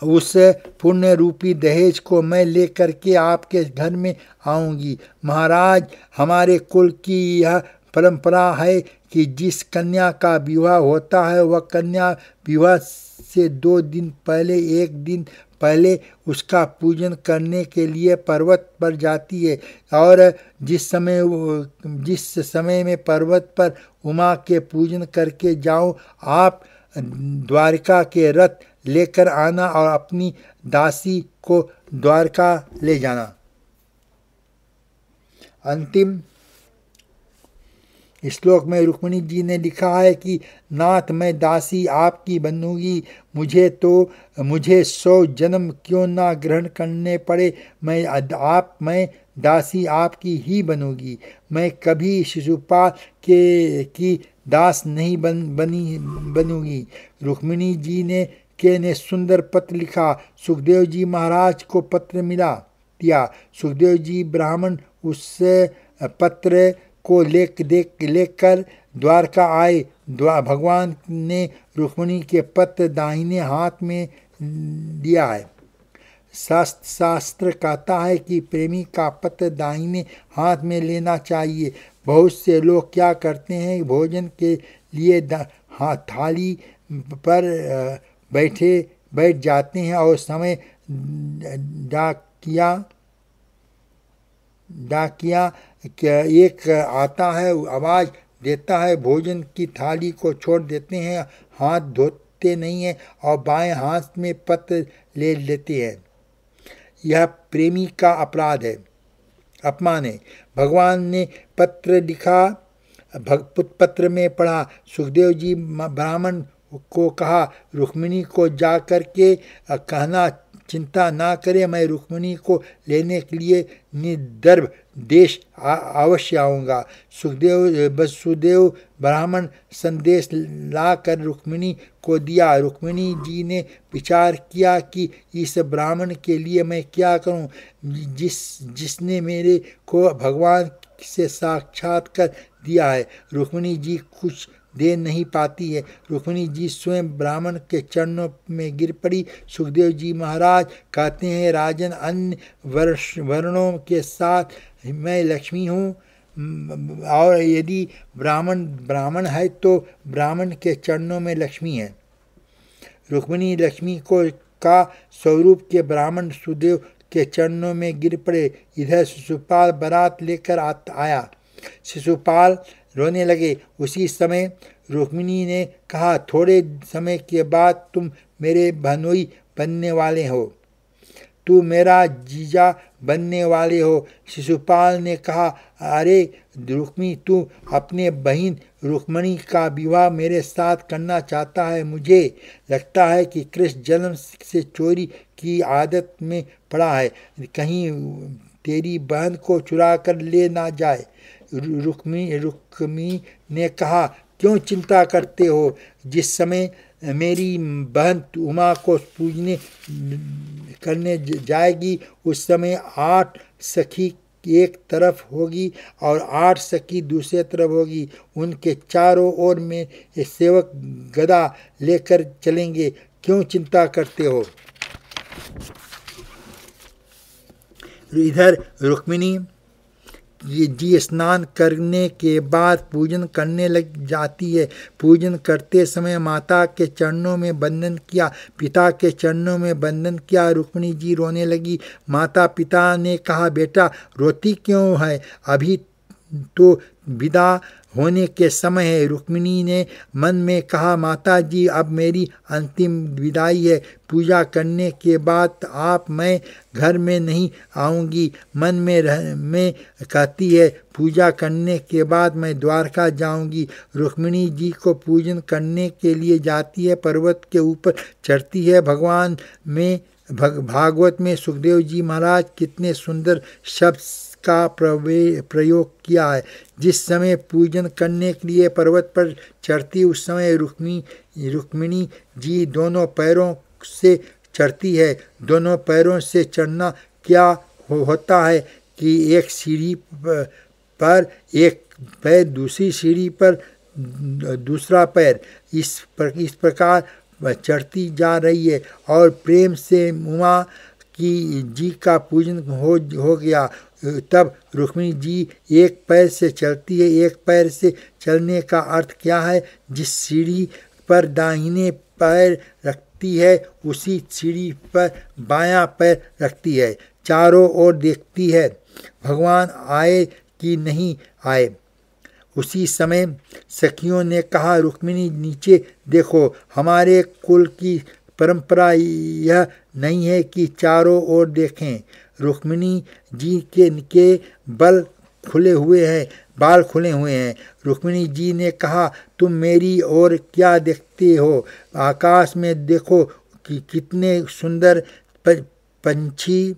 उस पुण्य रूपी दहेज को मैं लेकर के आपके घर में आऊँगी। महाराज हमारे कुल की यह परंपरा है कि जिस कन्या का विवाह होता है वह कन्या विवाह से 2 दिन पहले, 1 दिन पहले उसका पूजन करने के लिए पर्वत पर जाती है और जिस समय में पर्वत पर उमा के पूजन करके जाओ, आप द्वारका के रथ लेकर आना और अपनी दासी को द्वारका ले जाना। अंतिम श्लोक में रुक्मिणी जी ने लिखा है कि नाथ मैं दासी आपकी बनूंगी, मुझे 100 जन्म क्यों ना ग्रहण करने पड़े, मैं दासी आपकी ही बनूंगी। मैं कभी शिशुपाल की दास नहीं बनूंगी। रुक्मिणी जी ने सुंदर पत्र लिखा। सुखदेव जी महाराज को पत्र दिया। सुखदेव जी ब्राह्मण उस पत्र को लेकर द्वारका आए। भगवान ने रुक्मिणी के पत्र दाहिने हाथ में दिया है। शास्त्र कहता है कि प्रेमी का पत्र दाहिने हाथ में लेना चाहिए। बहुत से लोग क्या करते हैं, भोजन के लिए थाली पर बैठ जाते हैं और समय डाकिया एक आता है, आवाज़ देता है, भोजन की थाली को छोड़ देते हैं, हाथ धोते नहीं हैं और बाएं हाथ में पत्र ले लेते हैं। यह प्रेमी का अपमान है। भगवान ने पत्र लिखा, पत्र में पढ़ा। सुखदेव जी ब्राह्मण को कहा, रुक्मिणी को जा कर के कहना चिंता ना करे, मैं रुक्मिणी को लेने के लिए निदर्भ देश अवश्य आऊँगा। वसुदेव ब्राह्मण संदेश लाकर रुक्मिणी को दिया। रुक्मिणी जी ने विचार किया कि इस ब्राह्मण के लिए मैं क्या करूं, जिसने मेरे को भगवान से साक्षात्कार दिया है। रुक्मिणी जी कुछ दे नहीं पाती है। रुक्मिणी जी स्वयं ब्राह्मण के चरणों में गिर पड़ी। सुखदेव जी महाराज कहते हैं, राजन, अन्य वर्णों के साथ मैं लक्ष्मी हूँ, और यदि ब्राह्मण है तो ब्राह्मण के चरणों में लक्ष्मी है। रुक्मिणी लक्ष्मी का स्वरूप के ब्राह्मण सुखदेव के चरणों में गिर पड़े। इधर शिशुपाल बारात लेकर आया। शिशुपाल रोने लगे। उसी समय रुक्मिणी ने कहा, थोड़े समय के बाद तुम मेरे भनोई बनने वाले हो, तू मेरा जीजा बनने वाले हो। शिशुपाल ने कहा, अरे रुक्मी, तू अपने बहन रुक्मिणी का विवाह मेरे साथ करना चाहता है। मुझे लगता है कि कृष्ण जन्म से चोरी की आदत में पड़ा है, कहीं तेरी बहन को चुरा कर ले ना जाए। रुक्मी ने कहा, क्यों चिंता करते हो? जिस समय मेरी बहन उमा को पूजने करने जाएगी, उस समय 8 सखी एक तरफ होगी और 8 सखी दूसरे तरफ होगी। उनके चारों ओर में सेवक गदा लेकर चलेंगे। क्यों चिंता करते हो? इधर रुक्मिणी जी स्नान करने के बाद पूजन करने लग जाती है। पूजन करते समय माता के चरणों में वंदन किया, पिता के चरणों में वंदन किया। रुक्मिणी जी रोने लगी। माता पिता ने कहा, बेटा रोती क्यों है? अभी तो विदा होने के समय है। रुक्मिणी ने मन में कहा, माता जी अब मेरी अंतिम विदाई है। पूजा करने के बाद मैं घर में नहीं आऊँगी। मन में कहती है, पूजा करने के बाद मैं द्वारका जाऊँगी। रुक्मिणी जी को पूजन करने के लिए जाती है, पर्वत के ऊपर चढ़ती है। भागवत में सुखदेव जी महाराज कितने सुंदर शब्द का प्रयोग किया है। जिस समय पूजन करने के लिए पर्वत पर चढ़ती, उस समय रुक्मिणी जी दोनों पैरों से चढ़ती है। दोनों पैरों से चढ़ना क्या होता है कि एक सीढ़ी पर एक पैर, दूसरी सीढ़ी पर दूसरा पैर, इस प्रकार चढ़ती जा रही है और प्रेम से उमा की जी का पूजन हो गया। तब रुक्मिणी जी एक पैर से चलती है। एक पैर से चलने का अर्थ क्या है? जिस सीढ़ी पर दाहिने पैर रखती है, उसी सीढ़ी पर बायां पैर रखती है। चारों ओर देखती है, भगवान आए कि नहीं आए। उसी समय सखियों ने कहा, रुक्मिणी नीचे देखो, हमारे कुल की परंपरा यह नहीं है कि चारों ओर देखें। रुक्मिणी जी के बाल खुले हुए हैं। रुक्मिणी जी ने कहा, तुम मेरी ओर क्या देखते हो? आकाश में देखो कि कितने सुंदर पंछी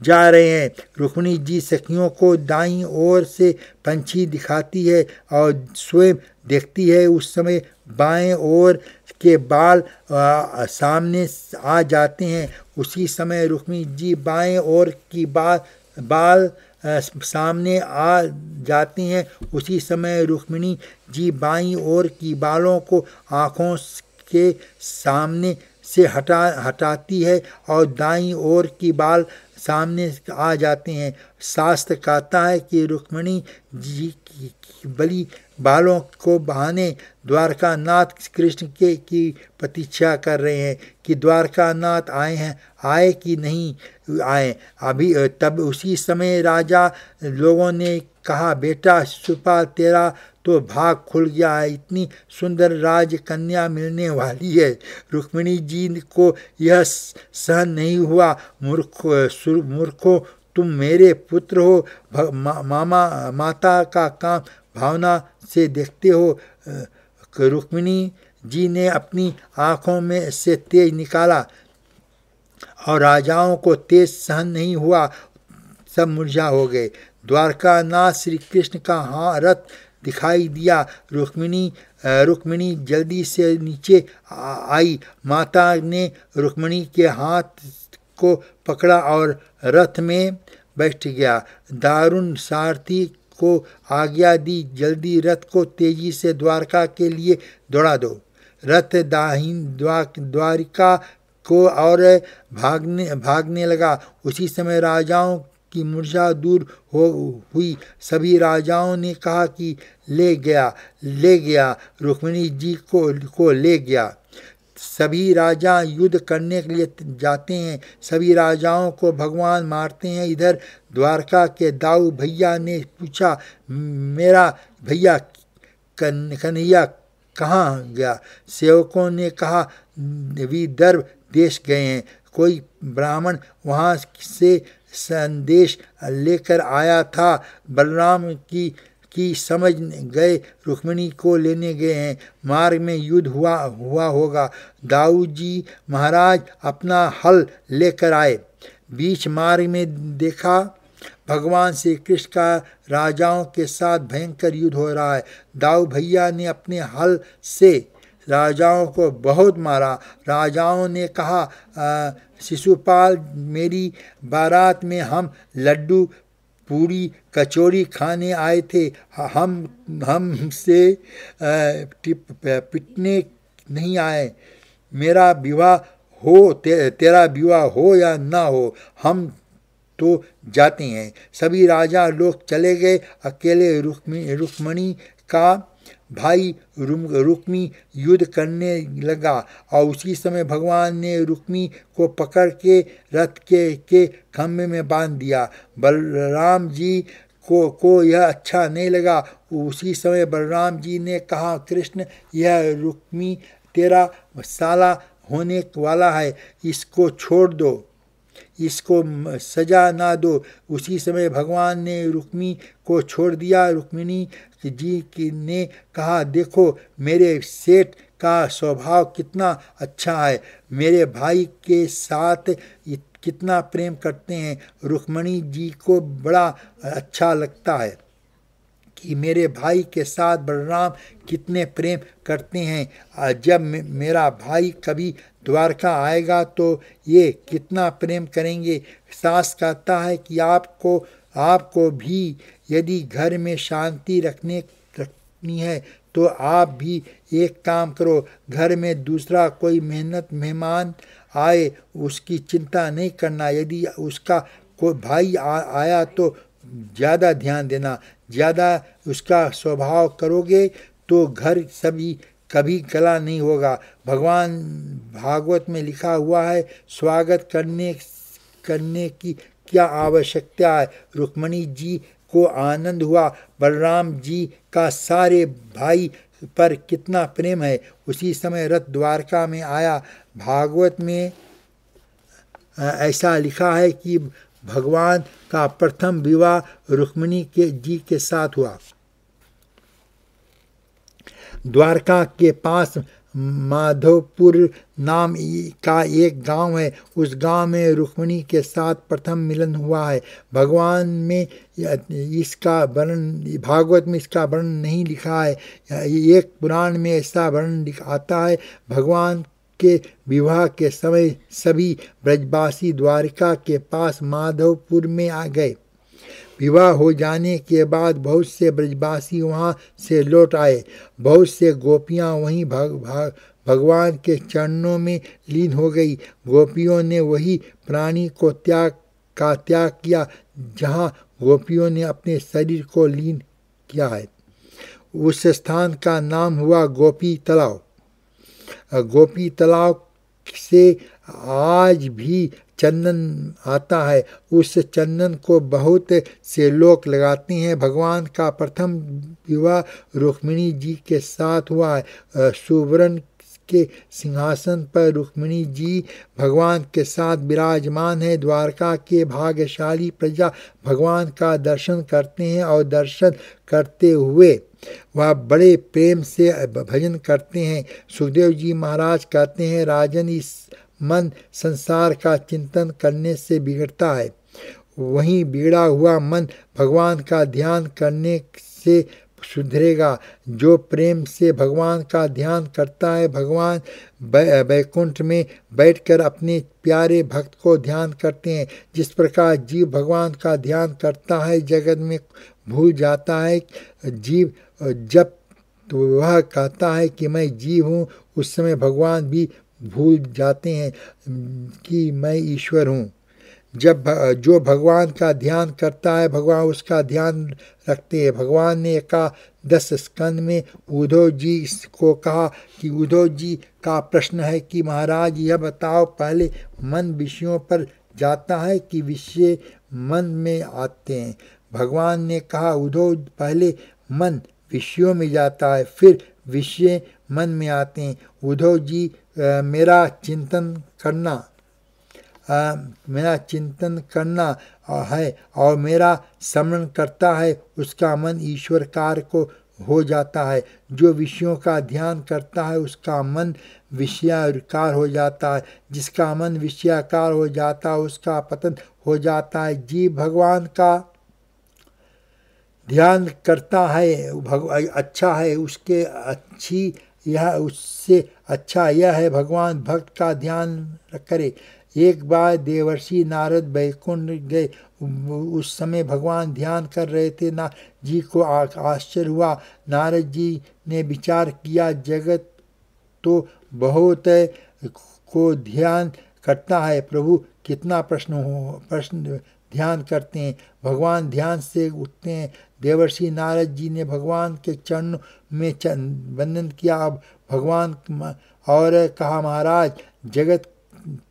जा रहे हैं। रुक्मिणी जी सखियों को दाईं ओर से पंछी दिखाती है और स्वयं देखती है। उस समय बाएं ओर के बाल सामने आ जाते हैं। उसी समय रुक्मिणी जी बाएं ओर की बाल सामने आ जाते हैं। उसी समय रुक्मिणी जी बाईं ओर की बालों को आँखों के सामने से हटाती है और दाईं ओर की बाल सामने आ जाते हैं। शास्त्र कहता है कि रुक्मिणी जी की बली बालों को बहाने द्वारकानाथ कृष्ण की प्रतीक्षा कर रहे हैं कि द्वारकानाथ आए कि नहीं आए। अभी तब उसी समय राजा लोगों ने कहा, बेटा शिशुपाल, तेरा तो भाग खुल गया है, इतनी सुंदर राजकन्या मिलने वाली है। रुक्मिणी जी को यह सहन नहीं हुआ। मूर्खों, तुम मेरे पुत्र हो, माता का काम भावना से देखते हो। रुक्मिणी जी ने अपनी आँखों में से तेज निकाला और राजाओं को तेज सहन नहीं हुआ, सब मुरझा हो गए। द्वारकानाथ श्री कृष्ण का रथ दिखाई दिया। रुक्मिणी जल्दी से नीचे आई। माता ने रुक्मिणी के हाथ को पकड़ा और रथ में बैठ गया। दारुण सारथी को आज्ञा दी, जल्दी रथ को तेजी से द्वारका के लिए दौड़ा दो। रथ द्वारिका को और भागने लगा। उसी समय राजाओं की मूर्छा दूर हुई। सभी राजाओं ने कहा कि ले गया रुक्मिणी जी को ले गया। सभी राजा युद्ध करने के लिए जाते हैं। सभी राजाओं को भगवान मारते हैं। इधर द्वारका के दाऊ भैया ने पूछा, मेरा भैया कन्हैया कहाँ गया? सेवकों ने कहा, विदर्भ देश गए हैं। कोई ब्राह्मण वहाँ से संदेश लेकर आया था। बलराम की समझ गए, रुक्मिणी को लेने गए हैं। मार्ग में युद्ध हुआ होगा। दाऊ जी महाराज अपना हल लेकर आए। बीच मार्ग में देखा भगवान श्री कृष्ण का राजाओं के साथ भयंकर युद्ध हो रहा है। दाऊ भैया ने अपने हल से राजाओं को बहुत मारा। राजाओं ने कहा, शिशुपाल, मेरी बारात में हम लड्डू पूरी कचौरी खाने आए थे। हमसे पिटने नहीं आए। मेरा विवाह हो, तेरा विवाह हो या ना हो, हम तो जाते हैं। सभी राजा लोग चले गए। अकेले रुक्मिणी का भाई रुक्मी युद्ध करने लगा और उसी समय भगवान ने रुक्मी को पकड़ के रथ के खम्भे में बांध दिया। बलराम जी को यह अच्छा नहीं लगा। उसी समय बलराम जी ने कहा, कृष्ण, यह रुक्मी तेरा साला होने वाला है, इसको छोड़ दो, इसको सजा ना दो। उसी समय भगवान ने रुक्मी को छोड़ दिया। रुक्मिणी जी ने कहा, देखो मेरे सेठ का स्वभाव कितना अच्छा है, मेरे भाई के साथ कितना प्रेम करते हैं। रुक्मिणी जी को बड़ा अच्छा लगता है कि मेरे भाई के साथ बलराम कितने प्रेम करते हैं। जब मेरा भाई कभी द्वारका आएगा तो ये कितना प्रेम करेंगे। शास्त्र कहता है कि आपको भी यदि घर में शांति रखनी है तो आप भी एक काम करो, घर में दूसरा कोई मेहमान आए उसकी चिंता नहीं करना। यदि उसका कोई भाई आया तो ज़्यादा ध्यान देना। ज़्यादा उसका स्वभाव करोगे तो घर कभी गला नहीं होगा। भगवान भागवत में लिखा हुआ है, स्वागत करने की क्या आवश्यकता है। रुक्मिणी जी को आनंद हुआ, बलराम जी का सारे भाई पर कितना प्रेम है। उसी समय रथ द्वारका में आया। भागवत में ऐसा लिखा है कि भगवान का प्रथम विवाह रुक्मिणी जी के साथ हुआ। द्वारका के पास माधवपुर नाम का एक गांव है। उस गांव में रुक्मिणी के साथ प्रथम मिलन हुआ है। भगवान में इसका वर्णन, भागवत में इसका वर्णन नहीं लिखा है। एक पुराण में ऐसा वर्णन आता है। भगवान के विवाह के समय सभी ब्रजवासी द्वारिका के पास माधवपुर में आ गए। विवाह हो जाने के बाद बहुत से ब्रजवासी वहाँ से लौट आए। बहुत से गोपियाँ वहीं भगवान के चरणों में लीन हो गई। गोपियों ने वही प्राणी को त्याग किया जहाँ गोपियों ने अपने शरीर को लीन किया है। उस स्थान का नाम हुआ गोपी तालाब। गोपी तालाब से आज भी चंदन आता है। उस चंदन को बहुत से लोग लगाते हैं। भगवान का प्रथम विवाह रुक्मिणी जी के साथ हुआ है। सुवर्ण के सिंहासन पर रुक्मिणी जी भगवान के साथ विराजमान है। द्वारका के भाग्यशाली प्रजा भगवान का दर्शन करते हैं और दर्शन करते हुए वह बड़े प्रेम से भजन करते हैं। सुखदेव जी महाराज कहते हैं, राजन, इस मन संसार का चिंतन करने से बिगड़ता है। वहीं बिगड़ा हुआ मन भगवान का ध्यान करने से सुधरेगा। जो प्रेम से भगवान का ध्यान करता है, भगवान वैकुंठ में बैठकर अपने प्यारे भक्त को ध्यान करते हैं। जिस प्रकार जीव भगवान का ध्यान करता है, जगत में भूल जाता है। जीव जब तो वह कहता है कि मैं जीव हूँ, उस समय भगवान भी भूल जाते हैं कि मैं ईश्वर हूँ। जो भगवान का ध्यान करता है, भगवान उसका ध्यान रखते हैं। भगवान ने 10 स्कंद में उद्धव जी को कहा कि उद्धव जी का प्रश्न है कि महाराज यह बताओ, पहले मन विषयों पर जाता है कि विषय मन में आते हैं। भगवान ने कहा, उद्धव, पहले मन विषयों में जाता है, फिर विषय मन में आते हैं। उद्धव जी, मेरा चिंतन करना है और मेरा स्मरण करता है, उसका मन ईश्वरकार को हो जाता है। जो विषयों का ध्यान करता है, उसका मन विषयाकार हो जाता है। जिसका मन विषयाकार हो जाता है, उसका पतन हो जाता है। जीव भगवान का ध्यान करता है, अच्छा है, उससे अच्छा यह है भगवान भक्त का ध्यान करे। एक बार देवर्षि नारद वैकुंठ गए। उस समय भगवान ध्यान कर रहे थे। नारद जी को आश्चर्य हुआ। नारद जी ने विचार किया, जगत तो बहुत को ध्यान करता है, प्रभु कितना प्रश्न ध्यान करते हैं। भगवान ध्यान से उठते हैं। देवर्षि नारद जी ने भगवान के चरणों में वंदन किया। अब भगवान और कहा, महाराज, जगत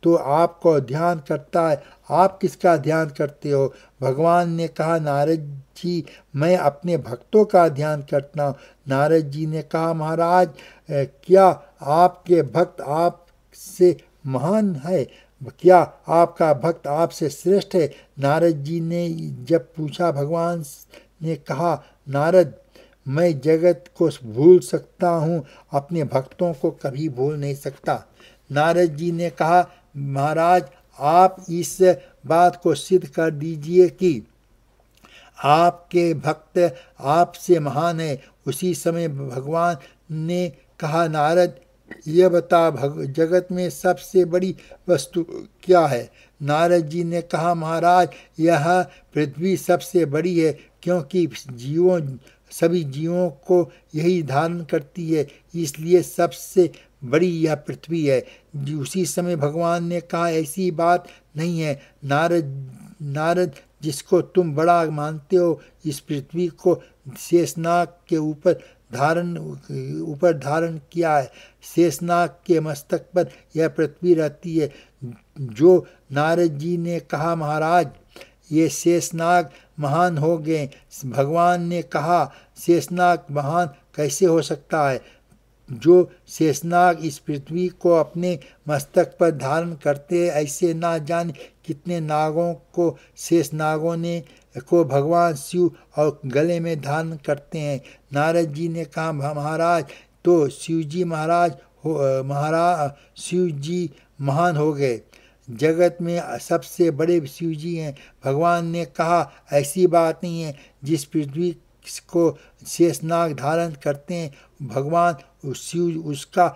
तो आपको ध्यान करता है, आप किसका ध्यान करते हो? भगवान ने कहा, नारद जी, मैं अपने भक्तों का ध्यान करता हूँ। नारद जी ने कहा, महाराज, क्या आपके भक्त आपसे महान है? क्या आपका भक्त आपसे श्रेष्ठ है? नारद जी ने जब पूछा, भगवान ने कहा, नारद, मैं जगत को भूल सकता हूँ, अपने भक्तों को कभी भूल नहीं सकता। नारद जी ने कहा, महाराज, आप इस बात को सिद्ध कर दीजिए कि आपके भक्त आपसे महान है। उसी समय भगवान ने कहा, नारद, यह बता, जगत में सबसे बड़ी वस्तु क्या है? नारद जी ने कहा, महाराज, यह पृथ्वी सबसे बड़ी है, क्योंकि सभी जीवों को यही धारण करती है, इसलिए सबसे बड़ी यह पृथ्वी है। उसी समय भगवान ने कहा, ऐसी बात नहीं है नारद, जिसको तुम बड़ा मानते हो, इस पृथ्वी को शेषनाग के ऊपर धारण किया है। शेषनाग के मस्तक पर यह पृथ्वी रहती है। जो नारद जी ने कहा, महाराज, ये शेषनाग महान हो गए। भगवान ने कहा, शेषनाग महान कैसे हो सकता है? जो शेषनाग इस पृथ्वी को अपने मस्तक पर धारण करते हैं, ऐसे ना जाने कितने नागों को शेषनागों ने को भगवान शिव और गले में धारण करते हैं। नारद जी ने कहा, महाराज, तो शिव जी महाराज महाराज शिव जी महान हो गए, जगत में सबसे बड़े शिव जी हैं। भगवान ने कहा, ऐसी बात नहीं है। जिस पृथ्वी को शेषनाग धारण करते हैं, भगवान शिव उसका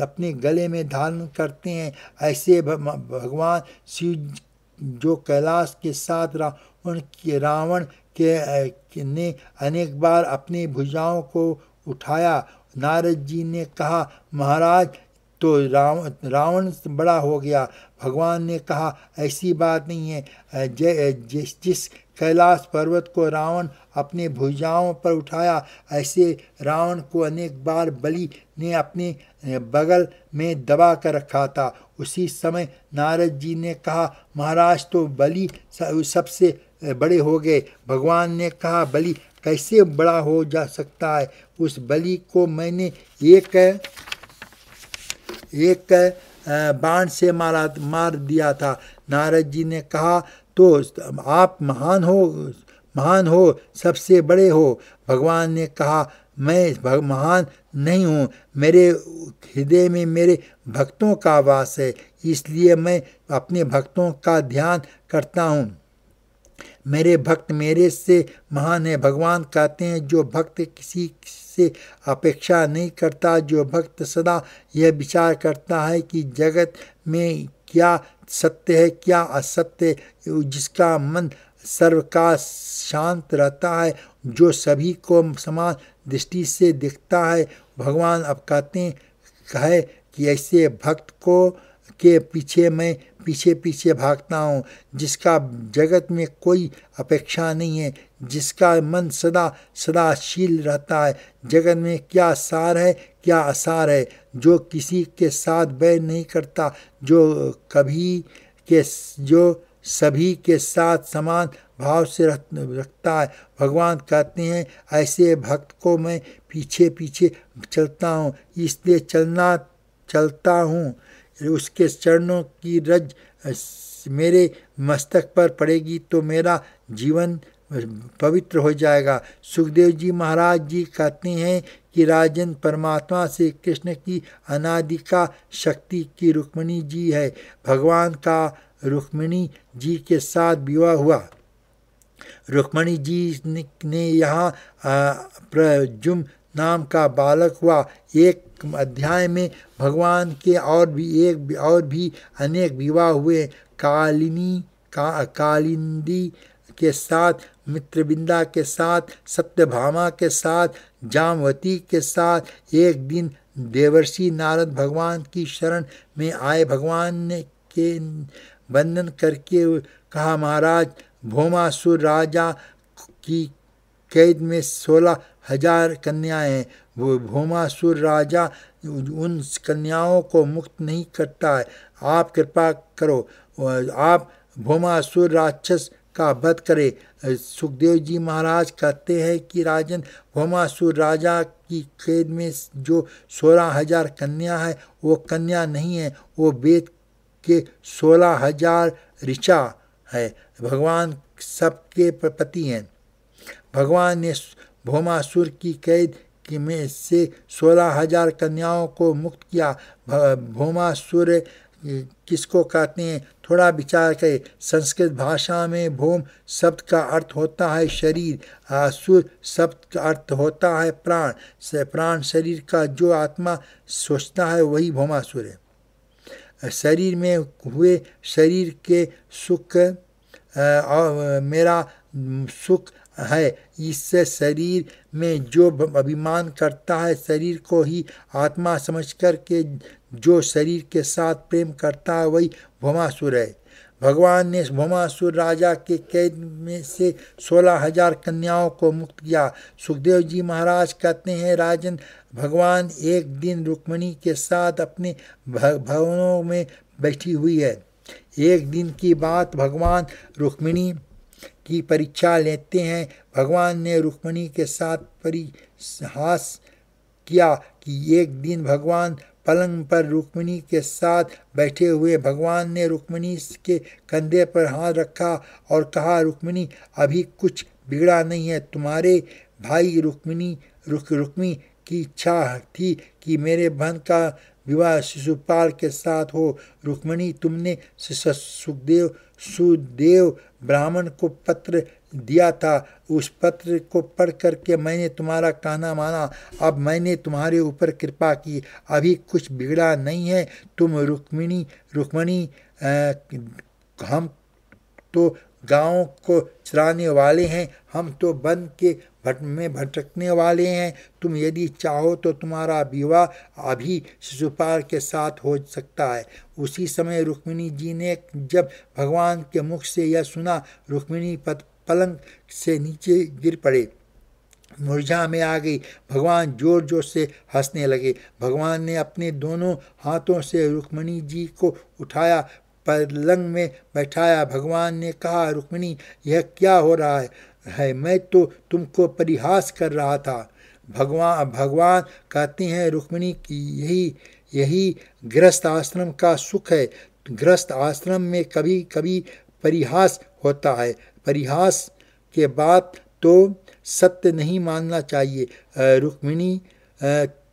अपने गले में धारण करते हैं। ऐसे भगवान शिव जो कैलाश के साथ रावण के ने अनेक बार अपनी भुजाओं को उठाया। नारद जी ने कहा, महाराज तो रावण बड़ा हो गया। भगवान ने कहा, ऐसी बात नहीं है। जिस कैलाश पर्वत को रावण अपने भुजाओं पर उठाया, ऐसे रावण को अनेक बार बलि ने अपने बगल में दबा कर रखा था। उसी समय नारद जी ने कहा, महाराज तो बलि सबसे बड़े हो गए। भगवान ने कहा, बलि कैसे बड़ा हो जा सकता है? उस बलि को मैंने एक बाण से मार दिया था। नारद जी ने कहा, तो आप महान हो, सबसे बड़े हो। भगवान ने कहा, मैं महान नहीं हूँ, मेरे हृदय में मेरे भक्तों का वास है, इसलिए मैं अपने भक्तों का ध्यान करता हूँ। मेरे भक्त मेरे से महान है। भगवान कहते हैं, जो भक्त किसी से अपेक्षा नहीं करता, जो भक्त सदा यह विचार करता है कि जगत में क्या सत्य है क्या असत्य, जिसका मन सर्वकाल शांत रहता है, जो सभी को समान दृष्टि से दिखता है। भगवान अब कहते हैं कि ऐसे भक्त को के पीछे मैं पीछे भागता हूँ, जिसका जगत में कोई अपेक्षा नहीं है, जिसका मन सदा शील रहता है। जगत में क्या सार है क्या असार है, जो किसी के साथ बैर नहीं करता, जो सभी के साथ समान भाव से रखता है। भगवान कहते हैं, ऐसे भक्त को मैं पीछे चलता हूँ, इसलिए चलता हूँ। उसके चरणों की रज मेरे मस्तक पर पड़ेगी तो मेरा जीवन पवित्र हो जाएगा। सुखदेव जी महाराज जी कहते हैं कि राजन, परमात्मा से कृष्ण की अनादिका शक्ति की रुक्मिणी जी है। भगवान का रुक्मिणी जी के साथ विवाह हुआ। रुक्मिणी जी ने यहाँ प्रद्युम्न नाम का बालक हुआ। एक अध्याय में भगवान के और भी अनेक विवाह हुए। कालिंदी के साथ, मित्रविंदा के साथ, सत्यभामा के साथ, जामवती के साथ। एक दिन देवर्षि नारद भगवान की शरण में आए। भगवान ने के वंदन करके कहा, महाराज, भौमासुर राजा की कैद में 16,000 कन्याएं हैं। वो भौमासुर राजा उन कन्याओं को मुक्त नहीं करता है। आप कृपा करो, आप भौमासुर राक्षस का वध करें। सुखदेव जी महाराज कहते हैं कि राजन, भौमासुर राजा की कैद में जो 16,000 कन्या है, वो कन्या नहीं है, वो वेद के 16,000 ऋचा है। भगवान सबके पति हैं। भगवान ने भौमासुर की कैद में से 16,000 कन्याओं को मुक्त किया। भौमासुर किसको कहते हैं? थोड़ा विचार करें। संस्कृत भाषा में भौम शब्द का अर्थ होता है शरीर, असुर शब्द का अर्थ होता है प्राण। प्राण शरीर का जो आत्मा सोचता है वही भौमासुर है। शरीर में हुए शरीर के सुख और मेरा सुख है। इससे शरीर में जो अभिमान करता है, शरीर को ही आत्मा समझकर के जो शरीर के साथ प्रेम करता है, वही भौमासुर है। भगवान ने भौमासुर राजा के कैद में से 16,000 कन्याओं को मुक्त किया। सुखदेव जी महाराज कहते हैं, राजन, भगवान एक दिन रुक्मिणी के साथ अपने भवनों में बैठी हुई है। एक दिन की बात, भगवान रुक्मिणी की परीक्षा लेते हैं। भगवान ने रुक्मिणी के साथ परिहास किया कि एक दिन भगवान पलंग पर रुक्मिणी के साथ बैठे हुए। भगवान ने रुक्मिणी के कंधे पर हाथ रखा और कहा, रुक्मिणी, अभी कुछ बिगड़ा नहीं है। तुम्हारे भाई रुक्मी की इच्छा थी कि मेरे बहन का विवाह शिशुपाल के साथ हो। रुक्मिणी, तुमने सुदेव ब्राह्मण को पत्र दिया था, उस पत्र को पढ़ करके मैंने तुम्हारा कहना माना। अब मैंने तुम्हारे ऊपर कृपा की, अभी कुछ बिगड़ा नहीं है। तुम रुक्मिणी हम तो गाँव को चराने वाले हैं, हम तो वन के में भटकने वाले हैं। तुम यदि चाहो तो तुम्हारा विवाह अभी शिशुपाल के साथ हो सकता है। उसी समय रुक्मिणी जी ने जब भगवान के मुख से यह सुना, रुक्मिणी पलंग से नीचे गिर पड़े, मूर्छा में आ गई। भगवान जोर जोर से हंसने लगे। भगवान ने अपने दोनों हाथों से रुक्मिणी जी को उठाया, पलंग में बैठाया। भगवान ने कहा, रुक्मिणी, यह क्या हो रहा है? मैं तो तुमको परिहास कर रहा था। भगवान कहते हैं, रुक्मिणी की यही गृहस्थ आश्रम का सुख है। गृहस्थ आश्रम में कभी कभी परिहास होता है। परिहास के बात तो सत्य नहीं मानना चाहिए। रुक्मिणी,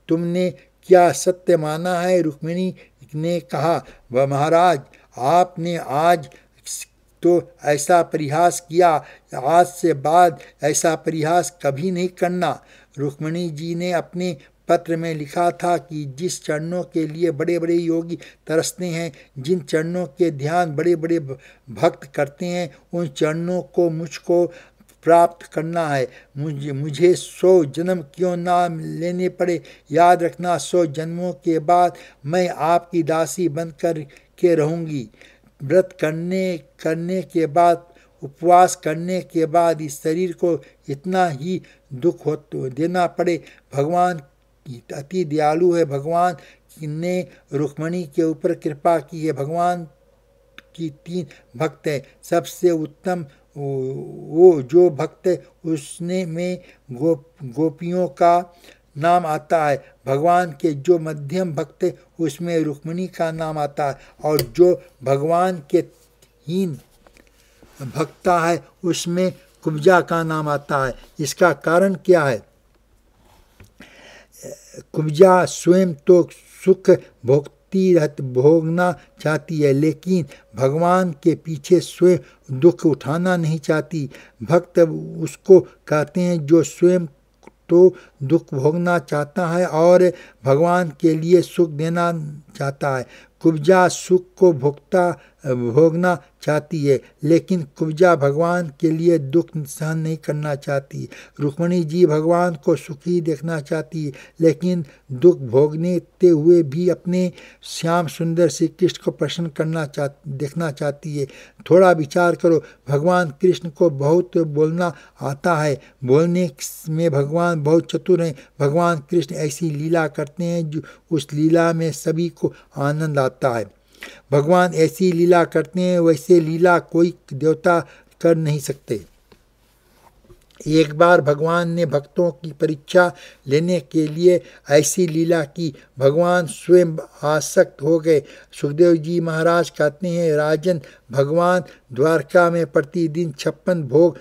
तुमने क्या सत्य माना है? रुक्मिणी ने कहा, महाराज, आपने आज तो ऐसा परिहास किया, आज से बाद ऐसा परिहास कभी नहीं करना। रुक्मिणी जी ने अपने पत्र में लिखा था कि जिस चरणों के लिए बड़े बड़े योगी तरसते हैं, जिन चरणों के ध्यान बड़े बड़े भक्त करते हैं, उन चरणों को मुझको प्राप्त करना है। मुझे 100 जन्म क्यों ना लेने पड़े, याद रखना 100 जन्मों के बाद मैं आपकी दासी बनकर के रहूँगी। व्रत करने के बाद, उपवास करने के बाद इस शरीर को इतना ही दुख देना पड़े। भगवान अति दयालु है। भगवान ने रुक्मिणी के ऊपर कृपा की है। भगवान की 3 भक्त हैं। सबसे उत्तम वो जो भक्त है, उसने में गोपियों का नाम आता है। भगवान के जो मध्यम भक्त है, उसमें रुक्मिणी का नाम आता है, और जो भगवान के हीन भक्ता है, उसमें कुब्जा का नाम आता है। इसका कारण क्या है? कुब्जा स्वयं तो सुख भोगना चाहती है, लेकिन भगवान के पीछे स्वयं दुख उठाना नहीं चाहती। भक्त उसको कहते हैं जो स्वयं तो दुख भोगना चाहता है और भगवान के लिए सुख देना चाहता है। कुब्जा सुख को भोगना चाहती है, लेकिन कुब्जा भगवान के लिए दुख सहन नहीं करना चाहती। रुक्मिणी जी भगवान को सुखी देखना चाहती है, लेकिन दुख भोगते हुए भी अपने श्याम सुंदर श्री कृष्ण को प्रसन्न देखना चाहती है। थोड़ा विचार करो, भगवान कृष्ण को बहुत बोलना आता है, बोलने में भगवान बहुत चतुर हैं। भगवान कृष्ण ऐसी लीला करते हैं जो उस लीला में सभी को आनंद आता है। भगवान ऐसी लीला करते हैं, वैसे लीला कोई देवता कर नहीं सकते। एक बार भगवान ने भक्तों की परीक्षा लेने के लिए ऐसी लीला की, भगवान स्वयं आसक्त हो गए। सुखदेव जी महाराज कहते हैं, राजन, भगवान द्वारका में प्रतिदिन 56 भोग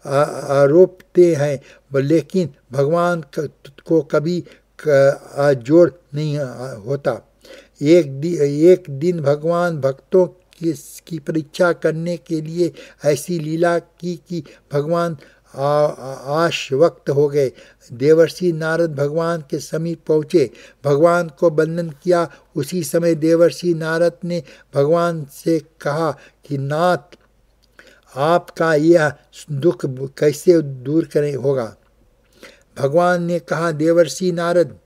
आरोपते हैं, लेकिन भगवान को कभी जोड़ नहीं होता। एक दिन भगवान भक्तों की परीक्षा करने के लिए ऐसी लीला की कि भगवान आश्वस्त हो गए। देवर्षि नारद भगवान के समीप पहुँचे, भगवान को वंदन किया। उसी समय देवर्षि नारद ने भगवान से कहा कि नाथ, आपका यह दुख कैसे दूर होगा? भगवान ने कहा, देवर्षि नारद,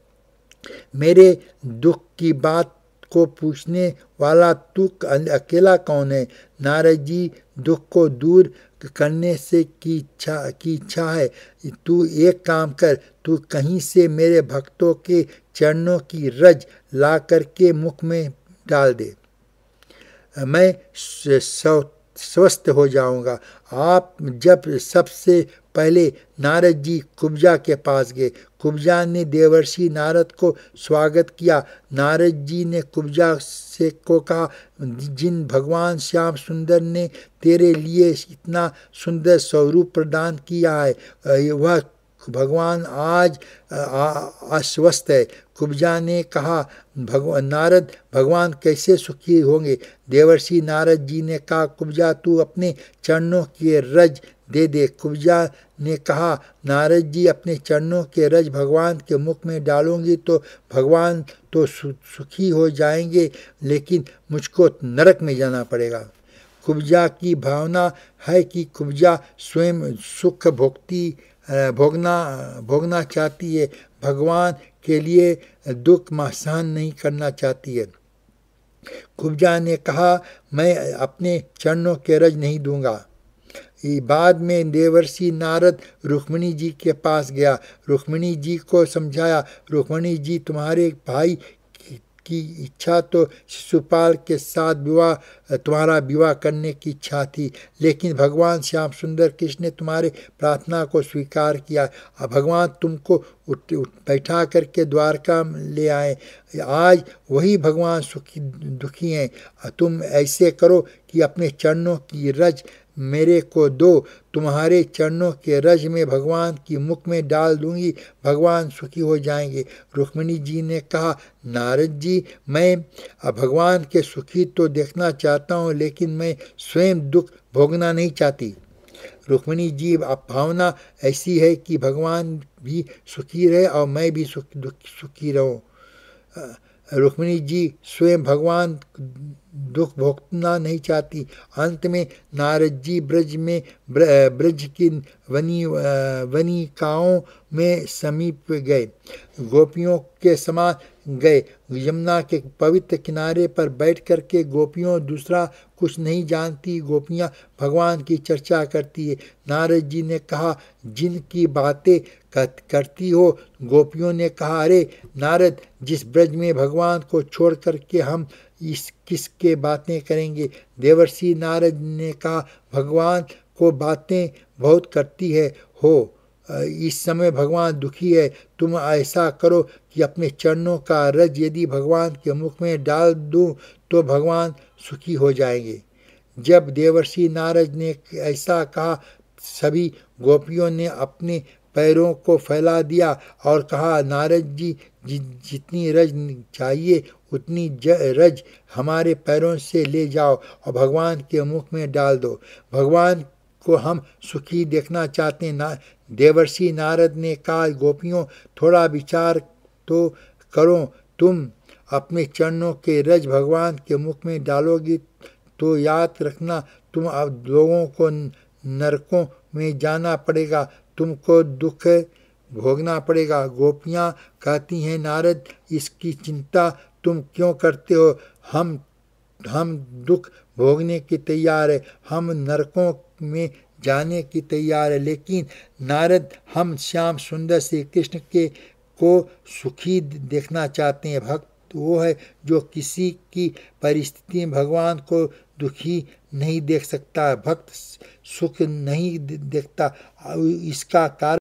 मेरे दुख की बात को पूछने वाला तू अकेला कौन है? नारद जी, दुख को दूर करने से की इच्छा है। तू एक काम कर, तू कहीं से मेरे भक्तों के चरणों की रज ला करके मुख में डाल दे, मैं स्वस्थ हो जाऊंगा। आप जब सबसे पहले नारद जी कुब्जा के पास गए। कुब्जा ने देवर्षि नारद को स्वागत किया। नारद जी ने कुब्जा से को कहा, जिन भगवान श्याम सुंदर ने तेरे लिए इतना सुंदर स्वरूप प्रदान किया है, वह भगवान आज अस्वस्थ है। कुब्जा ने कहा, नारद, भगवान कैसे सुखी होंगे? देवर्षि नारद जी ने कहा, कुब्जा तू अपने चरणों के रज दे दे। कुब्जा ने कहा, नारद जी, अपने चरणों के रज भगवान के मुख में डालूंगी तो भगवान तो सुखी हो जाएंगे, लेकिन मुझको नरक में जाना पड़ेगा। कुब्जा की भावना है कि कुब्जा स्वयं सुख भोगना चाहती है, भगवान के लिए दुख सहन नहीं करना चाहती है। कुब्जा ने कहा, मैं अपने चरणों के रज नहीं दूंगा। बाद में देवर्षि नारद रुक्मिणी जी के पास गया, रुक्मिणी जी को समझाया। रुक्मिणी जी, तुम्हारे भाई की इच्छा तो शिशुपाल के साथ तुम्हारा विवाह करने की इच्छा थी, लेकिन भगवान श्याम सुंदर कृष्ण ने तुम्हारे प्रार्थना को स्वीकार किया। भगवान तुमको बैठा करके द्वारका ले आए। आज वही भगवान दुखी हैं। तुम ऐसे करो कि अपने चरणों की रज मेरे को दो, तुम्हारे चरणों के रज में भगवान की मुख में डाल दूंगी, भगवान सुखी हो जाएंगे। रुक्मिणी जी ने कहा, नारद जी, मैं भगवान के सुखी तो देखना चाहता हूँ, लेकिन मैं स्वयं दुख भोगना नहीं चाहती। रुक्मिणी जी, भावना ऐसी है कि भगवान भी सुखी रहे और मैं भी सुखी रहूं। रुक्मिणी जी स्वयं भगवान दुख भोगना नहीं चाहती। अंत में नारद जी ब्रज की वनिकाओं में समीप गए, गोपियों के समान गए। यमुना के पवित्र किनारे पर बैठ करके गोपियों दूसरा कुछ नहीं जानती, गोपियाँ भगवान की चर्चा करती है। नारद जी ने कहा, जिनकी बातें करती हो? गोपियों ने कहा, अरे नारद, जिस ब्रज में भगवान को छोड़ करके हम किसके बातें करेंगे? देवर्षि नारद ने कहा, भगवान को बातें बहुत करती है हो, इस समय भगवान दुखी है। तुम ऐसा करो कि अपने चरणों का रज यदि भगवान के मुख में डाल दूं तो भगवान सुखी हो जाएंगे। जब देवर्षि नारद ने ऐसा कहा, सभी गोपियों ने अपने पैरों को फैला दिया और कहा, नारद जी, जितनी रज चाहिए उतनी रज हमारे पैरों से ले जाओ और भगवान के मुख में डाल दो, भगवान को हम सुखी देखना चाहते हैं। देवर्षि नारद ने कहा, गोपियों, थोड़ा विचार तो करो, तुम अपने चरणों के रज भगवान के मुख में डालोगी तो याद रखना, तुम अब लोगों को नरकों में जाना पड़ेगा, तुमको दुख भोगना पड़ेगा। गोपियाँ कहती हैं, नारद, इसकी चिंता तुम क्यों करते हो? हम दुख भोगने की तैयार है, हम नरकों में जाने की तैयार है, लेकिन नारद, हम श्याम सुंदर श्री कृष्ण को सुखी देखना चाहते हैं। भक्त वो है जो किसी की परिस्थिति में भगवान को दुखी नहीं देख सकता। भक्त सुख नहीं देखता, इसका कारण